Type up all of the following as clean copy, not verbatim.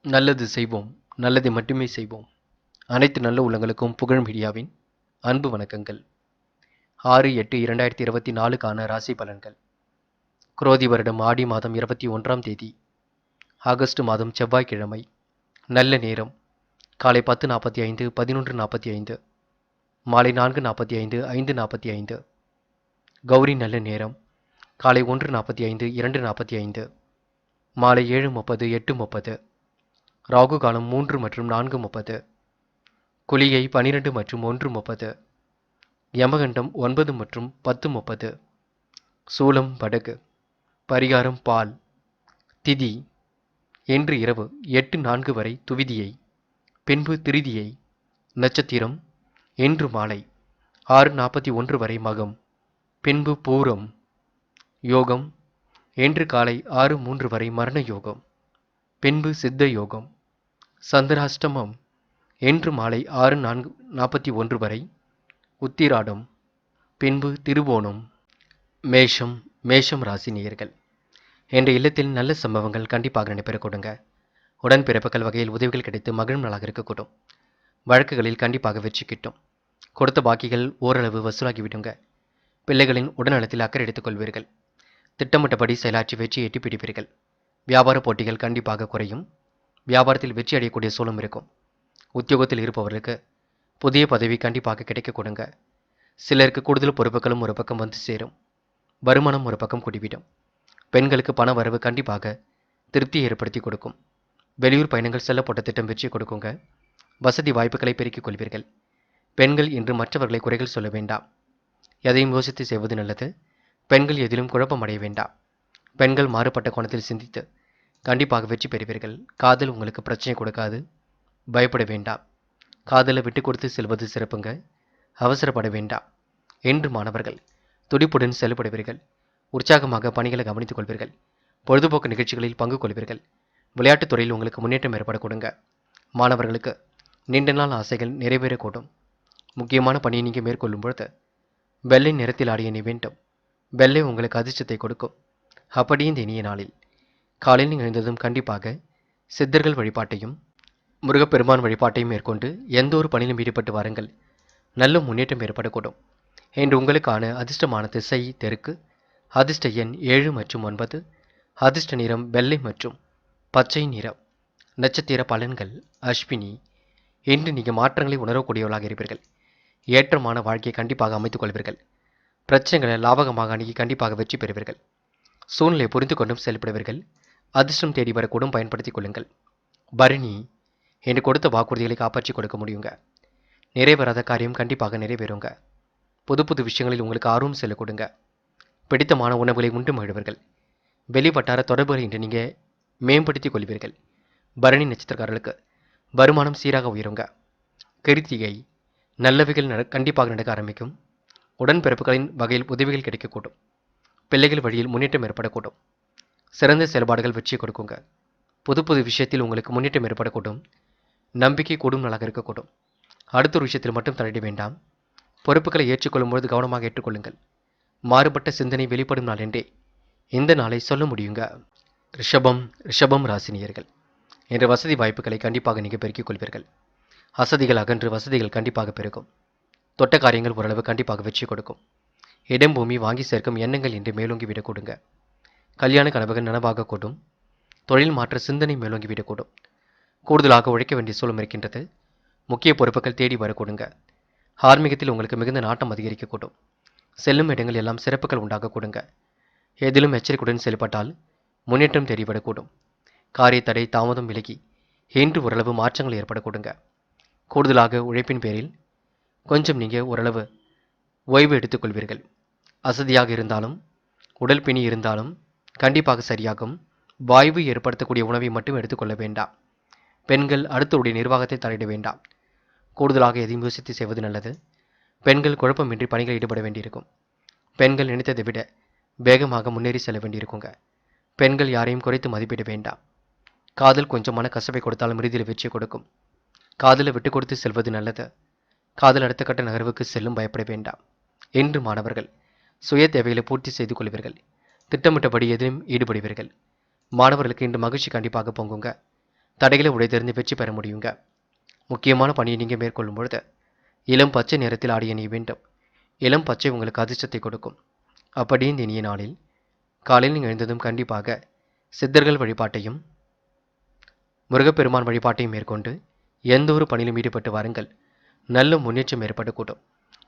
நல்லது செய்வோம், நல்லதை மட்டுமே செய்வோம். அனைத்து நல்ல உள்ளங்களுக்கும் புகழ் மீடியாவின் அன்பு வணக்கங்கள். 6/8/2024க்கான ராசி பலன்கள். குரோதி வருடம் ஆடி மாதம் 21ஆம் தேதி, ஆகஸ்ட் மாதம் செவ்வாய்க்கிழமை. நல்ல நேரம் காலை 10:45 11:45, மாலை 4:45 5:45. கௌரி நல்ல நேரம் காலை 1:45 2:45, மாலை 7:30 8:30. ராகு காலம் 3 மற்றும் 4:30, குளிகை 12 மற்றும் 1:30, யமகண்டம் 9 மற்றும் 10:30. சூலம் வடக்கு. பரிகாரம் பால். திதி இன்று இரவு 8:04 வரை துவிதியை, பின்பு திருதியை. நட்சத்திரம் இன்று மாலை 6:41 வரை மகம், பின்பு பூரம். யோகம் இன்று காலை 6:03 வரை மரண யோகம், பின்பு சித்த யோகம். சந்திராஷ்டமம் இன்று மாலை 6:41 வரை உத்திராடம், பின்பு திருவோணம். மேஷம் ராசி நேயர்கள். என்ற இல்லத்தில் நல்ல சம்பவங்கள் கண்டிப்பாக நடைபெற கொடுங்க. உடன் பிறப்புகள் வகையில் உதவிகள் கிடைத்து மகிழும் நாளாக இருக்கக்கூடும். வழக்குகளில் கண்டிப்பாக வெற்றி கிட்டும். கொடுத்த பாக்கிகள் ஓரளவு வசூலாகிவிடுங்க. பிள்ளைகளின் உடல்நலத்தில் அக்கறை எடுத்துக் கொள்வீர்கள். திட்டமிட்டபடி செயலாற்றி வெற்றியை எட்டி பிடிப்பீர்கள். வியாபார போட்டிகள் கண்டிப்பாக குறையும். வியாபாரத்தில் வெற்றி அடையக்கூடிய சூழலும் இருக்கும். உத்தியோகத்தில் இருப்பவர்களுக்கு புதிய பதவி கண்டிப்பாக கிடைக்க கொடுங்க. சிலருக்கு கூடுதல் பொறுப்புகளும் ஒரு பக்கம் வந்து சேரும். வருமானம் ஒரு பக்கம் கூடிவிடும். பெண்களுக்கு பண வரவு கண்டிப்பாக திருப்தியை ஏற்படுத்தி கொடுக்கும். வெளியூர் பயணங்கள் செல்லப்பட்ட திட்டம் வெற்றி கொடுக்குங்க. வசதி வாய்ப்புகளை பெருக்கிக் கொள்வீர்கள். பெண்கள் இன்று மற்றவர்களை குறைகள் சொல்ல வேண்டாம். எதையும் யோசித்து செய்வது நல்லது. பெண்கள் எதிலும் குழப்பம் அடைய வேண்டாம். பெண்கள் மாறுபட்ட கோணத்தில் சிந்தித்து கண்டிப்பாக வெற்றி பெறுவீர்கள். காதல் உங்களுக்கு பிரச்சனை கொடுக்காது. பயப்பட வேண்டாம். காதலை விட்டு கொடுத்து செல்வது சிறப்புங்க. அவசரப்பட வேண்டாம். இன்று மாணவர்கள் துடிப்புடன் செயல்படுவீர்கள். உற்சாகமாக பணிகளை கவனித்துக் கொள்வீர்கள். பொழுதுபோக்கு நிகழ்ச்சிகளில் பங்கு கொள்வீர்கள். விளையாட்டுத் துறையில் உங்களுக்கு முன்னேற்றம் ஏற்பட கொடுங்க. மாணவர்களுக்கு நீண்ட நாள் ஆசைகள் நிறைவேறக்கூடும். முக்கியமான பணியை நீங்கள் மேற்கொள்ளும் பொழுது வெள்ளை நிறத்தில் ஆடிய நீ வேண்டும். வெள்ளை உங்களுக்கு அதிர்ஷ்டத்தை கொடுக்கும். அப்படி இந்த இனிய நாளில் காலையில் நீங்கள் எழுந்ததும் கண்டிப்பாக சித்தர்கள் வழிபாட்டையும் முருகப்பெருமான் வழிபாட்டையும் மேற்கொண்டு எந்த ஒரு பணியிலும் ஈடுபட்டு வாருங்கள். நல்ல முன்னேற்றம் ஏற்படக்கூடும். இன்று உங்களுக்கான அதிர்ஷ்டமான திசை தெற்கு. அதிர்ஷ்ட எண் 7 மற்றும் 9. அதிர்ஷ்ட நிறம் வெள்ளை மற்றும் பச்சை நிறம். நட்சத்திர பலன்கள் அஸ்வினி. இன்று நீங்கள் மாற்றங்களை உணரக்கூடியவர்களாக இருப்பீர்கள். ஏற்றமான வாழ்க்கையை கண்டிப்பாக அமைத்துக் கொள்வீர்கள். பிரச்சனைகளை லாபகமாக அணுகி கண்டிப்பாக வெற்றி பெறுவீர்கள். சூழ்நிலை புரிந்து கொண்டும் செயல்படுவீர்கள். அதிர்ஷ்டம் தேடி வரக்கூடும், பயன்படுத்திக் கொள்ளுங்கள். பரணி. என்று கொடுத்த வாக்குறுதிகளை காப்பாற்றி கொடுக்க முடியுங்க. நிறைவேறாத காரியம் கண்டிப்பாக நிறைவேறுங்க. புது புது விஷயங்களில் உங்களுக்கு ஆர்வம் செல்ல கொடுங்க. பிடித்தமான உணவுகளை உண்டு மகிழ்வீர்கள். வெளிவட்டார தொடர்புகளை இன்று நீங்கள் மேம்படுத்திக் கொள்வீர்கள். பரணி நட்சத்திரக்காரர்களுக்கு வருமானம் சீராக உயருங்க. கிருத்திகை. நல்லவைகள் கண்டிப்பாக நடக்க ஆரம்பிக்கும். உடன்பிறப்புகளின் வகையில் உதவிகள் கிடைக்கக்கூடும். பிள்ளைகள் வழியில் முன்னேற்றம் ஏற்படக்கூடும். சிறந்த செயல்பாடுகள் வெற்றி கொடுக்குங்க. புது புது விஷயத்தில் உங்களுக்கு முன்னேற்றம் ஏற்படக்கூடும். நம்பிக்கை கூடும் நாளாக இருக்கக்கூடும். அடுத்த ஒரு விஷயத்தில் மட்டும் தலையிட வேண்டாம். பொறுப்புகளை ஏற்றுக்கொள்ளும் பொழுது கவனமாக ஏற்றுக்கொள்ளுங்கள். மாறுபட்ட சிந்தனை வெளிப்படும் நாள் என்றே இந்த நாளை சொல்ல முடியுங்க. ரிஷபம் ராசினியர்கள். என்ற வசதி வாய்ப்புகளை கண்டிப்பாக நீங்கள் பெருக்கிக் கொள்வீர்கள். அசதிகள் அகன்று வசதிகள் கண்டிப்பாக பெருகும். தொட்ட காரியங்கள் ஓரளவு கண்டிப்பாக வெற்றி கொடுக்கும். இடம் பூமி வாங்கி சேர்க்கும் எண்ணங்கள் இன்று மேலோங்கி விடக்கூடுங்க. கல்யாண கனவுகள் நனவாக கூடும். தொழில் மாற்ற சிந்தனை மேலோங்கி விடக்கூடும். கூடுதலாக உழைக்க வேண்டிய சூழல் இருக்கின்றது. முக்கிய பொறுப்புகள் தேடி வரக்கூடுங்க. ஆன்மீகத்தில் உங்களுக்கு மிகுந்த நாட்டம் அதிகரிக்கக்கூடும். செல்லும் இடங்கள் எல்லாம் சிறப்புகள் உண்டாக கூடுங்க. எதிலும் எச்சரிக்கையுடன் செயல்பட்டால் முன்னேற்றம் தேடிவிடக்கூடும். காரிய தடை தாமதம் விலகி இன்று ஓரளவு மாற்றங்கள் ஏற்படக்கூடுங்க. கூடுதலாக உழைப்பின் பேரில் கொஞ்சம் நீங்கள் ஓரளவு ஓய்வு எடுத்துக்கொள்வீர்கள். அசதியாக இருந்தாலும் உடல் பிணி இருந்தாலும் கண்டிப்பாக சரியாகும். வாய்வு ஏற்படுத்தக்கூடிய உணவை மட்டும் எடுத்துக்கொள்ள வேண்டாம். பெண்கள் அடுத்தவருடைய நிர்வாகத்தை தலையிட வேண்டாம். கூடுதலாக எதையும் யோசித்து செய்வது நல்லது. பெண்கள் குழப்பமின்றி பணிகளில் ஈடுபட வேண்டியிருக்கும். பெண்கள் நினைத்ததை விட வேகமாக முன்னேறி செல்ல வேண்டியிருக்குங்க. பெண்கள் யாரையும் குறைத்து மதிப்பிட வேண்டாம். காதல் கொஞ்சமான கசப்பை கொடுத்தாலும் இறுதியில் வெற்றி கொடுக்கும். காதலை விட்டு கொடுத்து செல்வது நல்லது. காதல் அடுத்த கட்ட நகர்வுக்கு செல்லும், பயப்பட வேண்டாம். இன்று மாணவர்கள் சுய தேவைகளை பூர்த்தி செய்து கொள்வீர்கள். திட்டமிட்டபடி எதிலும் ஈடுபடுவீர்கள். மாணவர்களுக்கு இன்று மகிழ்ச்சி கண்டிப்பாக பொங்குங்க. தடைகளை உடைத்தெறிந்து வெற்றி பெற முடியுங்க. முக்கியமான பணியை நீங்கள் மேற்கொள்ளும் பொழுது இளம் பச்சை நிறத்தில் ஆடை அணிய வேண்டும். இளம் பச்சை உங்களுக்கு அதிர்ஷ்டத்தை கொடுக்கும். அப்படி இந்த இனிய நாளில் காலையில் நீங்கள் எழுந்ததும் கண்டிப்பாக சித்தர்கள் வழிபாட்டையும் முருகப்பெருமான் வழிபாட்டையும் மேற்கொண்டு எந்த ஒரு பணியிலும் ஈடுபட்டு வாருங்கள். நல்ல முன்னேற்றம் ஏற்படக்கூடும்.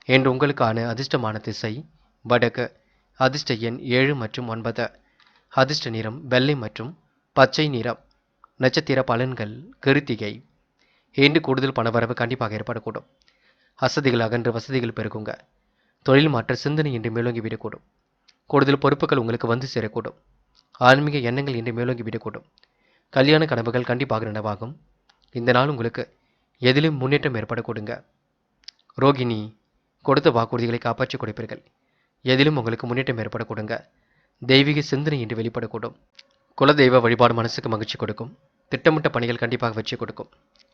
என்று உங்களுக்கான அதிர்ஷ்டமான திசை வடக்கு. அதிர்ஷ்ட எண் 7 மற்றும் 9. அதிர்ஷ்ட நிறம் வெள்ளை மற்றும் பச்சை நிறம். நட்சத்திர பலன்கள் கிருத்திகை. இன்று கூடுதல் பணவரவு கண்டிப்பாக ஏற்படக்கூடும். அசதிகள் அகன்று வசதிகள் பெருகுங்க. தொழில் மாற்ற சிந்தனை இன்று மேலோங்கி விடக்கூடும். கூடுதல் பொறுப்புகள் உங்களுக்கு வந்து சேரக்கூடும். ஆன்மீக எண்ணங்கள் இன்று மேலோங்கி விடக்கூடும். கல்யாண கனவுகள் கண்டிப்பாக நினைவாகும். இந்த நாள் உங்களுக்கு எதிலும் முன்னேற்றம் ஏற்படக்கூடுங்க. ரோகிணி, கொடுத்த வாக்குறுதிகளை காப்பாற்றி கொடுப்பீர்கள். எதிலும் உங்களுக்கு முன்னேற்றம் ஏற்படக்கூடுங்க. தெய்வீக சிந்தனை இன்று வெளிப்படக்கூடும். குலதெய்வ வழிபாடு மனசுக்கு மகிழ்ச்சி கொடுக்கும். திட்டமிட்ட பணிகள் கண்டிப்பாக வெற்றி கொடுக்கும்.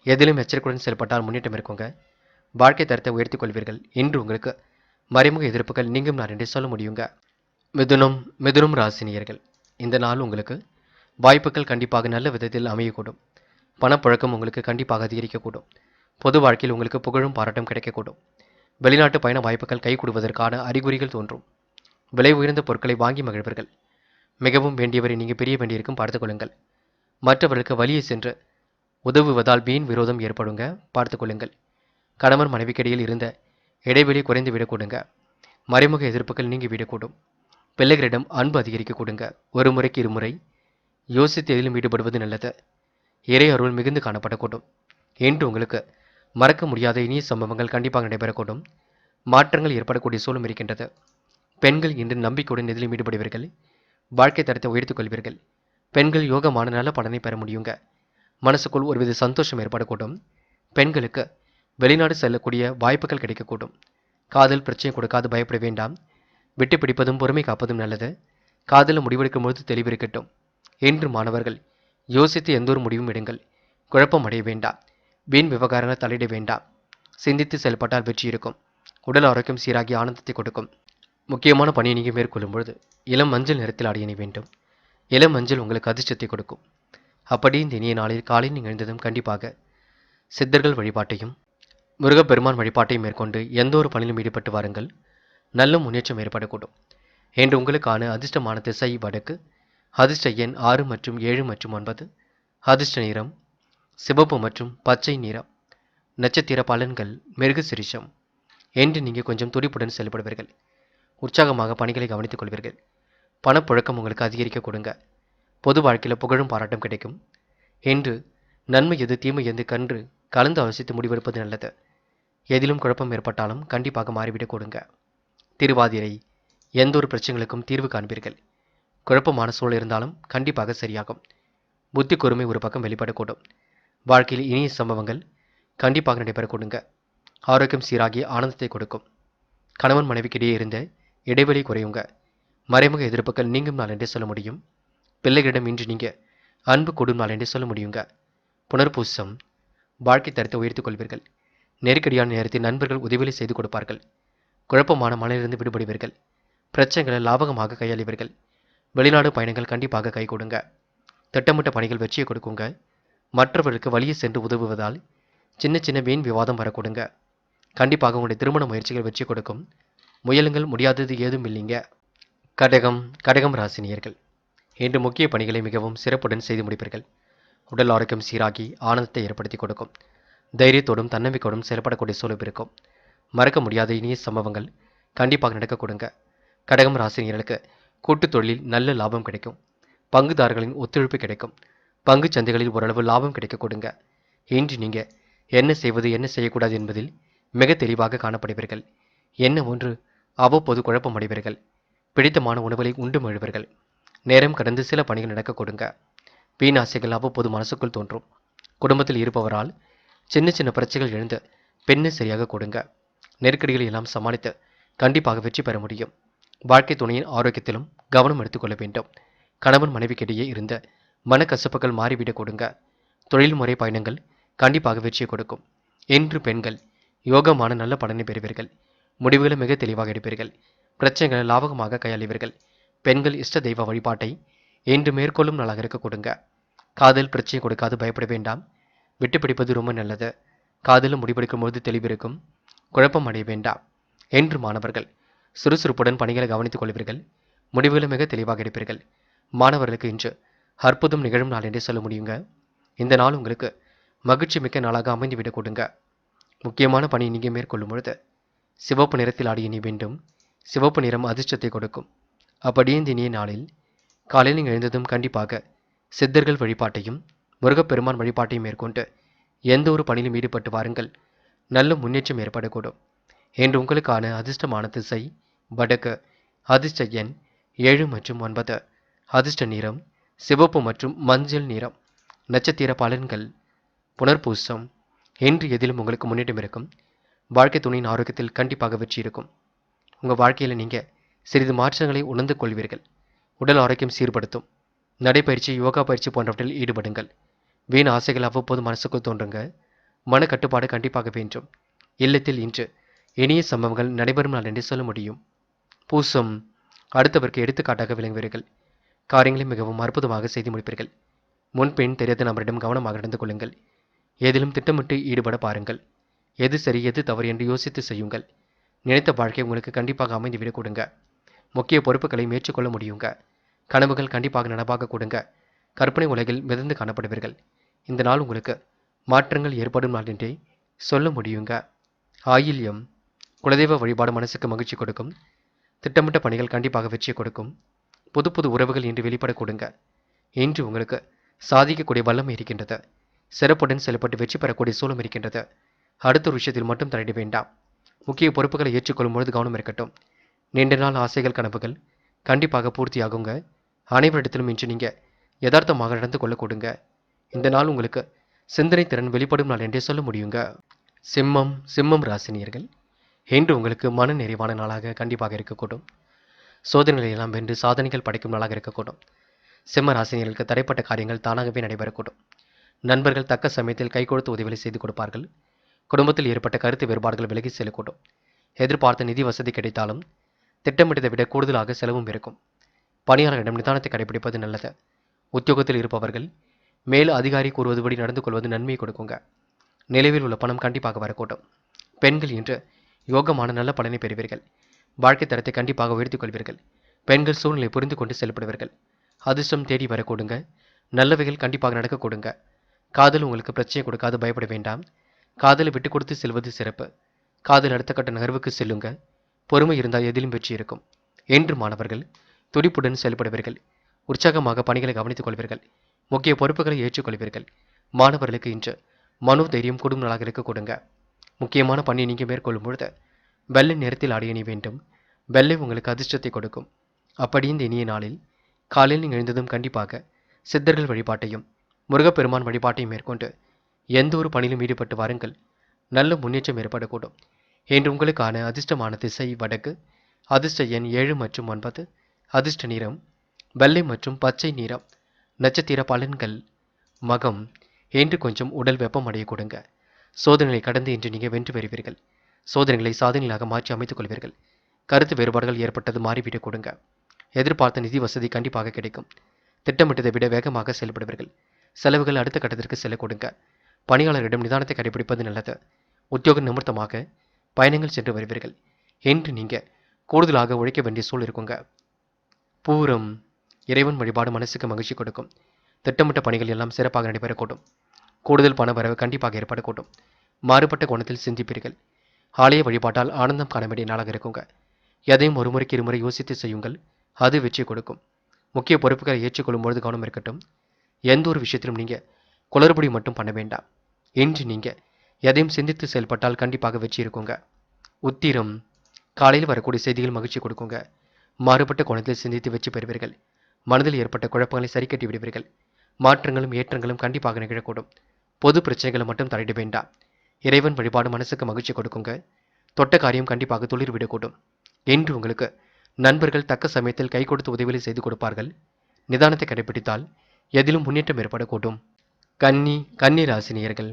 எதிலும் எச்சரிக்கையுடன் செயல்பட்டால் முன்னேற்றம் இருக்குங்க. வாழ்க்கை தரத்தை உயர்த்திக் கொள்வீர்கள். இன்று உங்களுக்கு மறைமுக எதிர்ப்புகள் நீங்கும் நாள் என்றே சொல்ல முடியுங்க. மிதுனம் ராசினியர்கள், இந்த நாள் உங்களுக்கு வாய்ப்புகள் கண்டிப்பாக நல்ல விதத்தில் அமையக்கூடும். பணப்புழக்கம் உங்களுக்கு கண்டிப்பாக அதிகரிக்கக்கூடும். பொது வாழ்க்கையில் உங்களுக்கு புகழும் பாராட்டும் கிடைக்கக்கூடும். வெளிநாட்டு பயண வாய்ப்புகள் கைகூடுவதற்கான அறிகுறிகள் தோன்றும். விலை உயர்ந்த பொருட்களை வாங்கி மகிழ்வீர்கள். மிகவும் வேண்டியவரை நீங்கள் பிரிய வேண்டியிருக்கும் பார்த்துக் கொள்ளுங்கள். மற்றவர்களுக்கு வழியே சென்று உதவுவதால் வீண் விரோதம் ஏற்படுங்க, பார்த்துக் கொள்ளுங்கள். கணவன் மனைவிக்கிடையில் இருந்த இடைவெளி குறைந்து விடக்கூடுங்க. மறைமுக எதிர்ப்புகள் நீங்கி விடக்கூடும். பிள்ளைகளிடம் அன்பு அதிகரிக்க கொடுங்க. ஒரு முறைக்கு இருமுறை யோசித்து எதிலும் ஈடுபடுவது நல்லது. இறை அருள் மிகுந்து காணப்படக்கூடும். என்று உங்களுக்கு மறக்க முடியாத இனிய சம்பவங்கள் கண்டிப்பாக நடைபெறக்கூடும். மாற்றங்கள் ஏற்படக்கூடிய சூழலும் இருக்கின்றது. பெண்கள் இன்று நம்பிக்கையுடன் எதிலும் ஈடுபடுவீர்கள். வாழ்க்கை தரத்தை உயர்த்திக் கொள்வீர்கள். பெண்கள் யோகமான நல்ல பலனை பெற முடியுங்க. மனசுக்குள் ஒருவித சந்தோஷம் ஏற்படக்கூடும். பெண்களுக்கு வெளிநாடு செல்லக்கூடிய வாய்ப்புகள் கிடைக்கக்கூடும். காதல் பிரச்சனை கொடுக்காது பயப்பட வேண்டாம். விட்டு பிடிப்பதும் பொறுமை காப்பதும் நல்லது. காதலில் முடிவெடுக்கும் பொழுது தெளிவிருக்கட்டும். என்று மாணவர்கள் யோசித்து எந்த ஒரு முடிவும் எடுங்கள். குழப்பம் அடைய வேண்டாம். வீண் விவகாரங்கள் தலையிட வேண்டாம். சிந்தித்து செயல்பட்டால் வெற்றி இருக்கும். உடல் ஆரோக்கியம் சீராகி ஆனந்தத்தை கொடுக்கும். முக்கியமான பணியை நீங்கள் மேற்கொள்ளும் பொழுது இளம் மஞ்சள் நிறத்தில் அணிய வேண்டும். இளம் மஞ்சள் உங்களுக்கு அதிர்ஷ்டத்தை கொடுக்கும். அப்படி இந்த இனிய நாளில் காலை நீங்கள் எழுந்ததும் கண்டிப்பாக சித்தர்கள் வழிபாட்டையும் முருகப்பெருமான் வழிபாட்டையும் மேற்கொண்டு எந்த ஒரு பணியிலும் ஈடுபட்டு வாருங்கள். நல்ல முன்னேற்றம் ஏற்படக்கூடும். என்று உங்களுக்கான அதிர்ஷ்டமான திசை வடக்கு. அதிர்ஷ்ட எண் 6 மற்றும் 7 மற்றும் 9. அதிர்ஷ்ட நிறம் சிவப்பு மற்றும் பச்சை நிறம். நட்சத்திர பலன்கள் மிருகசிரிஷம். என்று நீங்கள் கொஞ்சம் துடிப்புடன் செயல்படுவீர்கள். உற்சாகமாக பணிகளை கவனித்துக் கொள்வீர்கள். பணப்புழக்கம் உங்களுக்கு அதிகரிக்க கொடுங்க. பொது வாழ்க்கையில் புகழும் பாராட்டம் கிடைக்கும். என்று நன்மை எது தீமை எது கன்று கலந்து ஆலோசித்து முடிவெடுப்பது நல்லது. எதிலும் குழப்பம் ஏற்பட்டாலும் கண்டிப்பாக மாறிவிடக் கொடுங்க. திருவாதிரை, எந்த ஒரு பிரச்சனைகளுக்கும் தீர்வு காண்பீர்கள். குழப்பமான சூழல் இருந்தாலும் கண்டிப்பாக சரியாகும். புத்தி கூர்மை ஒரு பக்கம் வெளிப்படக்கூடும். வாழ்க்கையில் இனிய சம்பவங்கள் கண்டிப்பாக நடைபெறக்கூடுங்க. ஆரோக்கியம் சீராகி ஆனந்தத்தை கொடுக்கும். கணவன் மனைவிக்கிடையே இருந்த இடைவெளி குறையுங்க. மறைமுக எதிர்ப்புகள் நீங்கும் நாள் என்றே சொல்ல முடியும். பிள்ளைகளிடம் இன்று நீங்கள் அன்பு கூடும் நாள் என்றே சொல்ல முடியுங்க. புனர்பூசம், வாழ்க்கை தரத்தை உயர்த்திக் கொள்வீர்கள். நெருக்கடியான நேரத்தில் நண்பர்கள் உதவிகளை செய்து கொடுப்பார்கள். குழப்பமான மனதிலிருந்து விடுபடுவீர்கள். பிரச்சனைகளை லாபகமாக கையாளுவீர்கள். வெளிநாடு பயணங்கள் கண்டிப்பாக கை கொடுங்க. திட்டமிட்ட பணிகள் வெற்றியை கொடுக்குங்க. மற்றவர்களுக்கு வழியே சென்று உதவுவதால் சின்ன சின்ன வீண் விவாதம் வரக்கூடுங்க. கண்டிப்பாக உங்களுடைய திருமண முயற்சிகள் வெற்றி கொடுக்கும். முயலுங்கள், முடியாதது ஏதும் இல்லைங்க. கடகம் ராசினியர்கள், இன்று முக்கிய பணிகளை மிகவும் சிறப்புடன் செய்து முடிப்பீர்கள். உடல் ஆரோக்கியம் சீராகி ஆனந்தத்தை ஏற்படுத்தி கொடுக்கும். தைரியத்தோடும் தன்னம்பிக்கையோடும் செயல்படக்கூடிய சூழல் இருக்கும். மறக்க முடியாத இனிய சம்பவங்கள் கண்டிப்பாக நடக்க கொடுங்க. கடகம் ராசினியர்களுக்கு கூட்டுத் தொழிலில் நல்ல லாபம் கிடைக்கும். பங்குதாரர்களின் ஒத்துழைப்பு கிடைக்கும். பங்கு சந்தைகளில் ஓரளவு லாபம் கிடைக்க கொடுங்க. இன்று நீங்கள் என்ன செய்வது என்ன செய்யக்கூடாது என்பதில் மிக தெளிவாக காணப்படுவீர்கள். என்ன ஒன்று அவ்வப்போது குழப்பம் அடைவீர்கள். பிடித்தமான உணவுகளை உண்டு மழுவீர்கள். நேரம் கடந்து சில பணிகள் நடக்க கொடுங்க. வீணாசைகள் அவ்வப்போது மனசுக்குள் தோன்றும். குடும்பத்தில் இருப்பவரால் சின்ன சின்ன பிரச்சனைகள் எழுந்து பெண்ணை சரியாக கொடுங்க. நெருக்கடிகளை எல்லாம் சமாளித்து கண்டிப்பாக வெற்றி பெற முடியும். வாழ்க்கை துணையின் ஆரோக்கியத்திலும் கவனம் எடுத்துக்கொள்ள வேண்டும். கணவன் மனைவிக்கிடையே இருந்த மனக்கசப்புகள் மாறிவிடக் கொடுங்க. தொழில்முறை பயணங்கள் கண்டிப்பாக வெற்றியை கொடுக்கும். இன்று பெண்கள் யோகமான நல்ல பலனை பெறுவீர்கள். முடிவுகளை மிக தெளிவாக எடுப்பீர்கள். பிரச்சனைகளை லாபகமாக கையாளுவீர்கள். பெண்கள் இஷ்ட தெய்வ வழிபாட்டை இன்று மேற்கொள்ளும் நாளாக இருக்க கொடுங்க. காதல் பிரச்சனை கொடுக்காது பயப்பட வேண்டாம். விட்டு பிடிப்பது ரொம்ப நல்லது. காதலும் முடிவெடுக்கும் போது தெளிவிருக்கும். குழப்பம் அடைய வேண்டாம். என்று மாணவர்கள் சுறுசுறுப்புடன் பணிகளை கவனித்துக் கொள்வீர்கள். முடிவுகளை மிக தெளிவாக எடுப்பீர்கள். மாணவர்களுக்கு இன்று அற்புதம் நிகழும் நாள் என்றே சொல்ல முடியுங்க. இந்த நாள் உங்களுக்கு மகிழ்ச்சி மிக்க நாளாக அமைந்துவிடக் கொடுங்க. முக்கியமான பணியை நீங்கள் மேற்கொள்ளும் பொழுது சிவப்பு நிறத்தில் ஆடிய நீ வேண்டும். சிவப்பு நிறம் அதிர்ஷ்டத்தை கொடுக்கும். அப்படியே இந்த இனிய நாளில் காலையில் நீங்கள் எழுந்ததும் கண்டிப்பாக சித்தர்கள் வழிபாட்டையும் முருகப்பெருமான் வழிபாட்டையும் மேற்கொண்டு எந்த ஒரு பணியிலும் ஈடுபட்டு வாருங்கள். நல்ல முன்னேற்றம் ஏற்படக்கூடும். என்று உங்களுக்கான அதிர்ஷ்டமான திசை வடக்கு. அதிர்ஷ்ட எண் 7 மற்றும் 9. அதிர்ஷ்ட நிறம் சிவப்பு மற்றும் மஞ்சள் நிறம். நட்சத்திர பலன்கள் புனர்பூசம். என்று எதிலும் உங்களுக்கு முன்னேற்றம் இருக்கும். வாழ்க்கை துணையின் ஆரோக்கியத்தில் கண்டிப்பாக வெற்றி இருக்கும். உங்கள் வாழ்க்கையில் நீங்கள் சிறிது மாற்றங்களை உணர்ந்து கொள்வீர்கள். உடல் ஆரோக்கியம் சீர்படுத்தும். நடைப்பயிற்சி யோகா பயிற்சி போன்றவற்றில் ஈடுபடுங்கள். வீண் ஆசைகள் அவ்வப்போது மனசுக்குள் தோன்றுங்க. மன கட்டுப்பாடு கண்டிப்பாக வேண்டும். இல்லத்தில் இன்று இனிய சம்பவங்கள் நடைபெறும் நாள் என்று சொல்ல முடியும். பூசம் அடுத்தவருக்கு எடுத்துக்காட்டாக விளங்குவீர்கள். காரியங்களை மிகவும் அற்புதமாக செய்து முடிப்பீர்கள். முன்பின் தெரியாத நபரிடம் கவனமாக நடந்து கொள்ளுங்கள். எதிலும் திட்டமிட்டு ஈடுபட பாருங்கள். எது சரி எது தவறு என்று யோசித்து செய்யுங்கள். நினைத்த வாழ்க்கை உங்களுக்கு கண்டிப்பாக அமைந்து விட கொடுங்க. முக்கிய பொறுப்புகளை ஏற்றுக்கொள்ள முடியுங்க. கனவுகள் கண்டிப்பாக நனவாக கொடுங்க. கற்பனை உலகில் மிதந்து காணப்படுவீர்கள். இந்த நாள் உங்களுக்கு மாற்றங்கள் ஏற்படும் நாள் என்றே சொல்ல முடியுங்க. ஆயில்யம் குலதெய்வ வழிபாடு மனசுக்கு மகிழ்ச்சி கொடுக்கும். திட்டமிட்ட பணிகள் கண்டிப்பாக வெற்றியை கொடுக்கும். புது புது உறவுகள் இன்று வெளிப்பட கொடுங்க. இன்று உங்களுக்கு சாதிக்கக்கூடிய வல்லமை இருக்கின்றது. சிறப்புடன் செயல்பட்டு வெற்றி பெறக்கூடிய சூழம் இருக்கின்றது. அடுத்த ஒரு விஷயத்தில் மட்டும் தலையிட வேண்டாம். முக்கிய பொறுப்புகளை ஏற்றுக்கொள்ளும் பொழுது கவனம் இருக்கட்டும். நீண்ட நாள் ஆசைகள் கனவுகள் கண்டிப்பாக பூர்த்தியாகுங்க. அனைவரிடத்திலும் இன்று நீங்கள் யதார்த்தமாக நடந்து கொள்ள கொடுங்க. இந்த நாள் உங்களுக்கு சிந்தனை திறன் வெளிப்படும் நாள் என்றே சொல்ல முடியுங்க. சிம்மம் ராசினியர்கள் இன்று உங்களுக்கு மன நிறைவான நாளாக கண்டிப்பாக இருக்கக்கூடும். சோதனைகளை எல்லாம் வென்று சாதனைகள் படைக்கும் நாளாக இருக்கக்கூடும். சிம்ம ராசினியர்களுக்கு தடைப்பட்ட காரியங்கள் தானாகவே நடைபெறக்கூடும். நண்பர்கள் தக்க சமயத்தில் கை கொடுத்து உதவிகளை செய்து கொடுப்பார்கள். குடும்பத்தில் ஏற்பட்ட கருத்து வேறுபாடுகள் விலகி செல்லக்கூடும். எதிர்பார்த்த நிதி வசதி கிடைத்தாலும் திட்டமிட்டதை விட கூடுதலாக செலவும் இருக்கும். பணியாளர்களிடம் நிதானத்தை கடைபிடிப்பது நல்லது. உத்தியோகத்தில் இருப்பவர்கள் மேல் அதிகாரி கூறுவதுபடி நடந்து கொள்வது நன்மையை கொடுக்குங்க. நிலவில் உள்ள பணம் கண்டிப்பாக வரக்கூடும். பெண்கள் இன்று யோகமான நல்ல பலனை பெறுவீர்கள். வாழ்க்கை தரத்தை கண்டிப்பாக உயர்த்திக் கொள்வீர்கள். பெண்கள் சூழ்நிலை புரிந்து கொண்டு செயல்படுவீர்கள். அதிர்ஷ்டம் தேடி வரக்கூடுங்க. நல்லவைகள் கண்டிப்பாக நடக்க கொடுங்க. காதல் உங்களுக்கு பிரச்சனை கொடுக்காது பயப்பட வேண்டாம். காதலை விட்டு கொடுத்து செல்வது சிறப்பு. காதல் அடுத்த கட்ட நகர்வுக்கு செல்லுங்க. பொறுமை இருந்தால் எதிலும் வெற்றி இருக்கும். என்று மாணவர்கள் துடிப்புடன் செயல்படுவீர்கள். உற்சாகமாக பணிகளை கவனித்துக் கொள்வீர்கள். முக்கிய பொறுப்புகளை ஏற்றுக்கொள்வீர்கள். மாணவர்களுக்கு இன்று மனோ தைரியம் கூடும் நாளாக இருக்க கொடுங்க. முக்கியமான பணியை நீங்கள் மேற்கொள்ளும் பொழுது வெள்ளை நிறத்தில் ஆடிய நீ வேண்டும். வெள்ளை உங்களுக்கு அதிர்ஷ்டத்தை கொடுக்கும். அப்படி இந்த இனிய நாளில் காலையில் நீங்கள் எழுந்ததும் கண்டிப்பாக சித்தர்கள் வழிபாட்டையும் முருகப்பெருமான் வழிபாட்டையும் மேற்கொண்டு எந்த ஒரு பணியிலும் ஈடுபட்டு வாருங்கள். நல்ல முன்னேற்றம் ஏற்படக்கூடும். என்று உங்களுக்கான அதிர்ஷ்டமான திசை வடக்கு. அதிர்ஷ்ட எண் 7 மற்றும் 9. அதிர்ஷ்ட நிறம் வெள்ளை மற்றும் பச்சை நிறம். நட்சத்திர பலன்கள் மகம். என்று கொஞ்சம் உடல் வெப்பம் அடைய கொடுங்க. சோதனைகளை கடந்து இன்று நீங்கள் வென்று பெறுவீர்கள். சோதனைகளை சாதனைகளாக மாற்றி அமைத்துக் கொள்வீர்கள். கருத்து வேறுபாடுகள் ஏற்பட்டது மாறிவிடக் கொடுங்க. எதிர்பார்த்த நிதி வசதி கண்டிப்பாக கிடைக்கும். திட்டமிட்டதை விட வேகமாக செயல்படுவீர்கள். செலவுகள் அடுத்த கட்டத்திற்கு செல்ல கொடுங்க. பணியாளர்களிடம் நிதானத்தை கடைபிடிப்பது நல்லது. உத்தியோக நிமித்தமாக பயணங்கள் சென்று வருவீர்கள். என்று நீங்கள் கூடுதலாக உழைக்க வேண்டிய சூழல் இருக்குங்க. பூரம் இறைவன் வழிபாடு மனசுக்கு மகிழ்ச்சி கொடுக்கும். திட்டமிட்ட பணிகள் எல்லாம் சிறப்பாக நடைபெறக்கூடும். கூடுதல் பண வரவு கண்டிப்பாக ஏற்படக்கூடும். மாறுபட்ட கோணத்தில் சிந்திப்பீர்கள். ஆலய வழிபாட்டால் ஆனந்தம் காண வேண்டிய நாளாக இருக்குங்க. எதையும் ஒரு முறைக்கு இருமுறை யோசித்து செய்யுங்கள். அது வெற்றி கொடுக்கும். முக்கிய பொறுப்புகளை ஏற்றுக்கொள்ளும் பொழுது கவனம் இருக்கட்டும். எந்த ஒரு விஷயத்திலும் நீங்கள் குளறுபடி மட்டும் பண்ண வேண்டாம். இன்று நீங்கள் எதையும் சிந்தித்து செயல்பட்டால் கண்டிப்பாக வெற்றி இருக்குங்க. உத்திரம் காலையில் வரக்கூடிய செய்திகள் மகிழ்ச்சி கொடுக்குங்க. மாறுபட்ட கோணத்தில் சிந்தித்து வெற்றி பெறுவீர்கள். மனதில் ஏற்பட்ட குழப்பங்களை சரி கட்டி விடுவீர்கள். மாற்றங்களும் ஏற்றங்களும் கண்டிப்பாக நிகழக்கூடும். பொது பிரச்சனைகளை மட்டும் தலையிட வேண்டாம். இறைவன் வழிபாடு மனசுக்கு மகிழ்ச்சி கொடுக்குங்க. தொட்ட காரியம் கண்டிப்பாக துளிர் விடக்கூடும். என்று உங்களுக்கு நண்பர்கள் தக்க சமயத்தில் கை கொடுத்து உதவிகளை செய்து கொடுப்பார்கள். நிதானத்தை கடைபிடித்தால் எதிலும் முன்னேற்றம் ஏற்படக்கூடும். கன்னி ராசினியர்கள்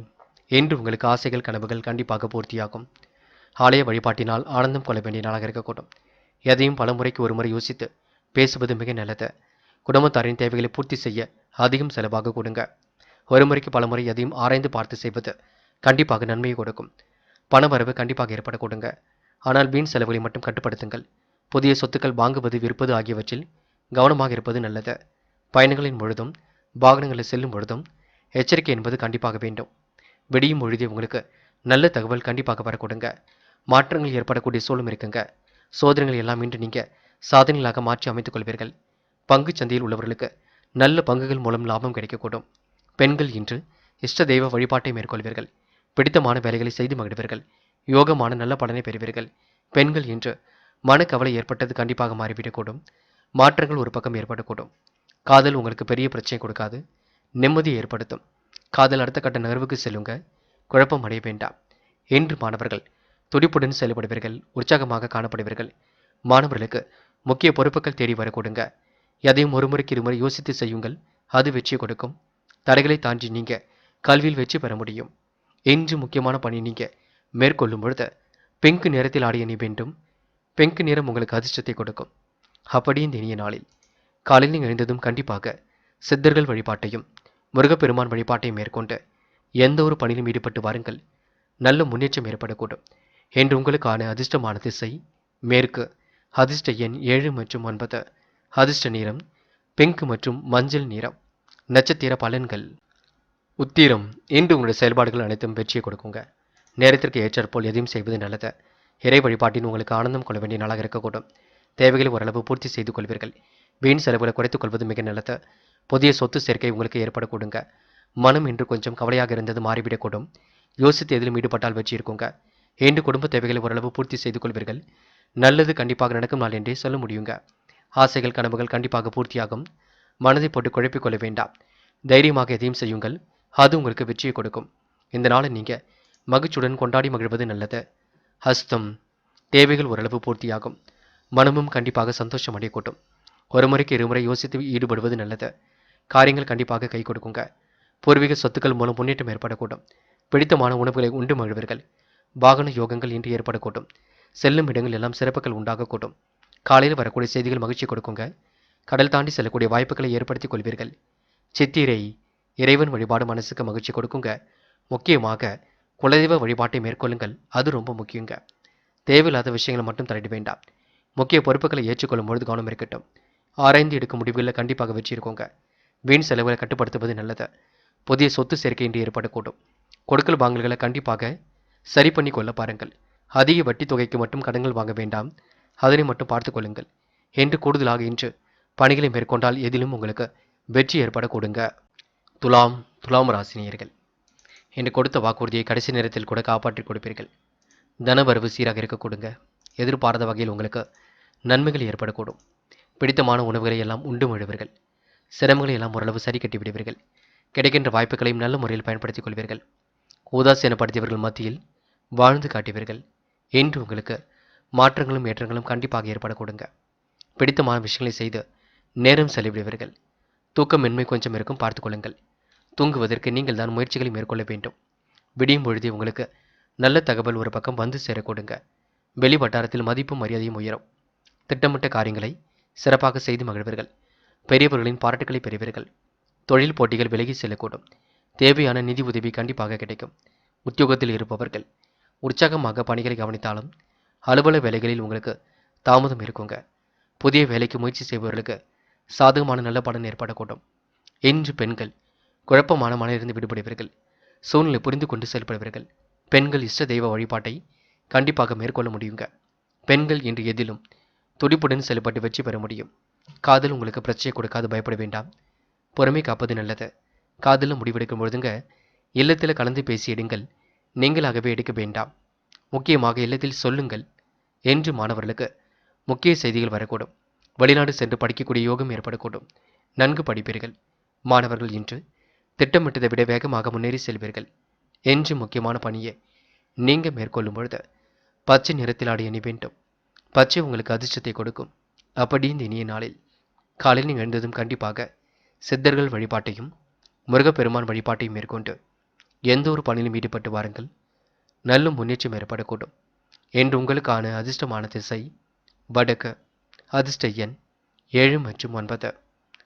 என்று உங்களுக்கு ஆசைகள் கனவுகள் கண்டிப்பாக பூர்த்தியாகும். ஆலய வழிபாட்டினால் ஆனந்தம் கொள்ள வேண்டிய நாளாக இருக்கக்கூடும். எதையும் பல முறைக்கு ஒரு முறை யோசித்து பேசுவது மிக நல்லது. குடும்பத்தாரின் தேவைகளை பூர்த்தி செய்ய அதிகம் செலவாக கொடுங்க. ஒரு முறைக்கு பல முறை எதையும் ஆராய்ந்து பார்த்து செய்வது கண்டிப்பாக நன்மையை கொடுக்கும். பணவரவு கண்டிப்பாக ஏற்பட கொடுங்க. ஆனால் வீண் செலவுகளை மட்டும் கட்டுப்படுத்துங்கள். புதிய சொத்துக்கள் வாங்குவது விற்பது ஆகியவற்றில் கவனமாக இருப்பது நல்லது. பயணங்களின் பொழுதும் வாகனங்களில் செல்லும் பொழுதும் எச்சரிக்கை என்பது கண்டிப்பாக வேண்டும். விடியும் பொழுதே உங்களுக்கு நல்ல தகவல் கண்டிப்பாக வர கொடுங்க. மாற்றங்கள் ஏற்படக்கூடிய சூழலும் இருக்குங்க. சோதனைகள் எல்லாம் இன்று நீங்க சாதனைகளாக மாற்றி அமைத்துக் கொள்வீர்கள். பங்கு சந்தையில் உள்ளவர்களுக்கு நல்ல பங்குகள் மூலம் லாபம் கிடைக்கக்கூடும். பெண்கள் இன்று இஷ்ட தெய்வ வழிபாட்டை மேற்கொள்வீர்கள். பிடித்தமான வேலைகளை செய்து மகிழ்வீர்கள். யோகமான நல்ல பலனை பெறுவீர்கள். பெண்கள் இன்று மனக்கவலை ஏற்பட்டது கண்டிப்பாக மாறிவிடக்கூடும். மாற்றங்கள் ஒரு பக்கம் ஏற்படக்கூடும். காதல் உங்களுக்கு பெரிய பிரச்சனை கொடுக்காது, நிம்மதியை ஏற்படுத்தும். காதல் அடுத்த கட்ட நகர்வுக்கு செல்லுங்க. குழப்பம் அடைய வேண்டாம். இன்று மாணவர்கள் துடிப்புடன் செயல்படுவீர்கள். உற்சாகமாக காணப்படுவீர்கள். மாணவர்களுக்கு முக்கிய பொறுப்புகள் தேடி வரக்கூடுங்க. எதையும் ஒரு முறைக்கு இருமுறை யோசித்து செய்யுங்கள். அது வெற்றி கொடுக்கும். தடைகளை தாண்டி நீங்க கல்வியில் வெற்றி பெற முடியும். இன்று முக்கியமான பணி நீங்க மேற்கொள்ளும் பொழுது பிங்க் நிறத்தில் ஆடிய அணி வேண்டும். பிங்க் நிறம் உங்களுக்கு அதிர்ஷ்டத்தை கொடுக்கும். அப்படி இந்த இனிய நாளில் காலையில் எழுந்ததும் கண்டிப்பாக சித்தர்கள் வழிபாட்டையும் முருகப்பெருமான் வழிபாட்டையும் மேற்கொண்டு எந்த ஒரு பணியிலும் ஈடுபட்டு வாருங்கள். நல்ல முன்னேற்றம் ஏற்படக்கூடும். என்று உங்களுக்கான அதிர்ஷ்டமான திசை மேற்கு. அதிர்ஷ்ட எண் 7 மற்றும் 9. அதிர்ஷ்ட நிறம் பிங்க் மற்றும் மஞ்சள் நிறம். நட்சத்திர பலன்கள். உத்திரம். இன்று உங்களுடைய செயல்பாடுகள் அனைத்தும் வெற்றியை கொடுக்குங்க. நேரத்திற்கு ஏற்றாற்போல் எதையும் செய்வது நல்லது. இறை வழிபாட்டின் உங்களுக்கு ஆனந்தம் கொள்ள வேண்டிய நாளாக இருக்கக்கூடும். தேவைகளை ஓரளவு பூர்த்தி செய்து கொள்வீர்கள். வீண் செலவுகளை குறைத்துக் கொள்வது மிக நல்லது. புதிய சொத்து சேர்க்கை உங்களுக்கு ஏற்படக்கூடுங்க. மனம் இன்று கொஞ்சம் கவலையாக இருந்தது மாறிவிடக்கூடும். யோசித்து எதிலும் ஈடுபட்டால் வெற்றி இருக்குங்க. இன்று குடும்ப தேவைகளை ஓரளவு பூர்த்தி செய்து கொள்வீர்கள். நல்லது கண்டிப்பாக நடக்கும் நாள் என்றே சொல்ல முடியுங்க. ஆசைகள் கனவுகள் கண்டிப்பாக பூர்த்தியாகும். மனதை போட்டு குழப்பிக் கொள்ள வேண்டாம். தைரியமாக எதையும் செய்யுங்கள். அது உங்களுக்கு வெற்றியை கொடுக்கும். இந்த நாளை நீங்க மகிழ்ச்சியுடன் கொண்டாடி மகிழ்வது நல்லது. ஹஸ்தம். தேவைகள் ஓரளவு பூர்த்தியாகும். மனமும் கண்டிப்பாக சந்தோஷம் அடையக்கூடும். ஒரு முறைக்கு இருமுறை யோசித்து ஈடுபடுவது நல்லது. காரியங்கள் கண்டிப்பாக கை கொடுக்குங்க. பூர்வீக சொத்துக்கள் மூலம் முன்னேற்றம் ஏற்படக்கூடும். பிடித்தமான உணவுகளை உண்டு மகிழ்வீர்கள். வாகன யோகங்கள் இன்று ஏற்படக்கூடும். செல்லும் இடங்கள் எல்லாம் சிறப்புகள் உண்டாகக்கூடும். காலையில் வரக்கூடிய செய்திகள் மகிழ்ச்சி கொடுக்குங்க. கடல் தாண்டி செல்லக்கூடிய வாய்ப்புகளை ஏற்படுத்திக் கொள்வீர்கள். சித்திரை. இறைவன் வழிபாடு மனசுக்கு மகிழ்ச்சி கொடுக்குங்க. முக்கியமாக குலதெய்வ வழிபாட்டை மேற்கொள்ளுங்கள். அது ரொம்ப முக்கியங்க. தேவையில்லாத விஷயங்களை மட்டும் தலையிட வேண்டாம். முக்கிய பொறுப்புகளை ஏற்றுக்கொள்ளும் பொழுது கவனம் இருக்கட்டும். ஆராய்ந்து எடுக்கும் முடிவுகளில் கண்டிப்பாக வெற்றி இருக்குங்க. வீண் செலவுகளை கட்டுப்படுத்துவது நல்லது. புதிய சொத்து சேர்க்கை இன்று ஏற்படக்கூடும். கொடுக்கல் வாங்கல்களை கண்டிப்பாக சரி பண்ணி கொள்ள பாருங்கள். அதிக வட்டி தொகைக்கு மட்டும் கடன்கள் வாங்க வேண்டாம். அதனை மட்டும் பார்த்துக் கொள்ளுங்கள். என்று கூடுதலாக இன்று பணிகளை மேற்கொண்டால் எதிலும் உங்களுக்கு வெற்றி ஏற்படக்கூடுங்க. துலாம். துலாம் ராசினியர்கள் என்று கொடுத்த வாக்குறுதியை கடைசி நேரத்தில் கூட காப்பாற்றிக் கொடுப்பீர்கள். தனவரவு சீராக இருக்கக்கூடுங்க. எதிர்பாராத வகையில் உங்களுக்கு நன்மைகள் ஏற்படக்கூடும். பிடித்தமான உணவுகளை எல்லாம் உண்டு மழுவீர்கள். சிரமங்களை எல்லாம் ஓரளவு சரி கட்டி விடுவீர்கள். கிடைக்கின்ற வாய்ப்புகளையும் நல்ல முறையில் பயன்படுத்திக் கொள்வீர்கள். உதாசீனப்படுத்தியவர்கள் மத்தியில் வாழ்ந்து காட்டுவீர்கள். இன்று உங்களுக்கு மாற்றங்களும் ஏற்றங்களும் கண்டிப்பாக ஏற்படக்கூடுங்க. பிடித்தமான விஷயங்களை செய்து நேரம் செலவிடுவீர்கள். தூக்கமின்மை கொஞ்சம் இருக்கும், பார்த்துக் கொள்ளுங்கள். தூங்குவதற்கு நீங்கள் தான் முயற்சிகளை மேற்கொள்ள வேண்டும். விடியும் பொழுதே உங்களுக்கு நல்ல தகவல் ஒரு பக்கம் வந்து சேரக்கூடுங்க. வெளி வட்டாரத்தில் மதிப்பும் மரியாதையும் உயரும். திட்டமிட்ட காரியங்களை சிறப்பாக செய்து மகிழ்வீர்கள். பெரியவர்களின் பாராட்டுகளை பெறுவீர்கள். தொழில் போட்டிகள் விலகி செல்லக்கூடும். தேவையான நிதி உதவி கண்டிப்பாக கிடைக்கும். உத்தியோகத்தில் இருப்பவர்கள் உற்சாகமாக பணிகளை கவனித்தாலும் அலுவலக வேலைகளில் உங்களுக்கு தாமதம் இருக்குங்க. புதிய வேலைக்கு முயற்சி செய்பவர்களுக்கு சாதகமான நல்ல பலன் ஏற்படக்கூடும். இன்று பெண்கள் குழப்பமான மனதிலிருந்து விடுபடுவீர்கள். சூழ்நிலை புரிந்து கொண்டு செயல்படுவீர்கள். பெண்கள் இஷ்ட தெய்வ வழிபாட்டை கண்டிப்பாக மேற்கொள்ள முடியுங்க. பெண்கள் இன்று எதிலும் துடிப்புடன் செயல்பட்டு வெற்றி பெற முடியும். காதல் உங்களுக்கு பிரச்சனை கொடுக்காது, பயப்பட வேண்டாம். பொறுமை காப்பது நல்லது. காதலில் முடிவெடுக்கும் பொழுதுங்க இல்லத்தில் கலந்து பேசி எடுங்கள். நீங்களாகவே எடுக்க வேண்டாம். முக்கியமாக இல்லத்தில் சொல்லுங்கள். என்று மாணவர்களுக்கு முக்கிய செய்திகள் வரக்கூடும். வெளிநாடு சென்று படிக்கக்கூடிய யோகம் ஏற்படக்கூடும். நன்கு படிப்பீர்கள். மாணவர்கள் இன்று திட்டமிட்டதை விட வேகமாக முன்னேறி செல்வீர்கள். என்று முக்கியமான பணியை நீங்க மேற்கொள்ளும் பொழுது பச்சை நிறத்தில் ஆடிய அணி வேண்டும். பச்சை உங்களுக்கு அதிர்ஷ்டத்தை கொடுக்கும். அப்படி இந்த இனிய நாளில் காலையில் எழுந்ததும் கண்டிப்பாக சித்தர்கள் வழிபாட்டையும் முருகப்பெருமான் வழிபாட்டையும் மேற்கொண்டு எந்த ஒரு பணியிலும் ஈடுபட்டு வாருங்கள். நல்ல முன்னேற்றம் ஏற்படக்கூடும். என்று உங்களுக்கான அதிர்ஷ்டமான திசை வடக்கு. அதிர்ஷ்ட எண் 7 மற்றும் 9.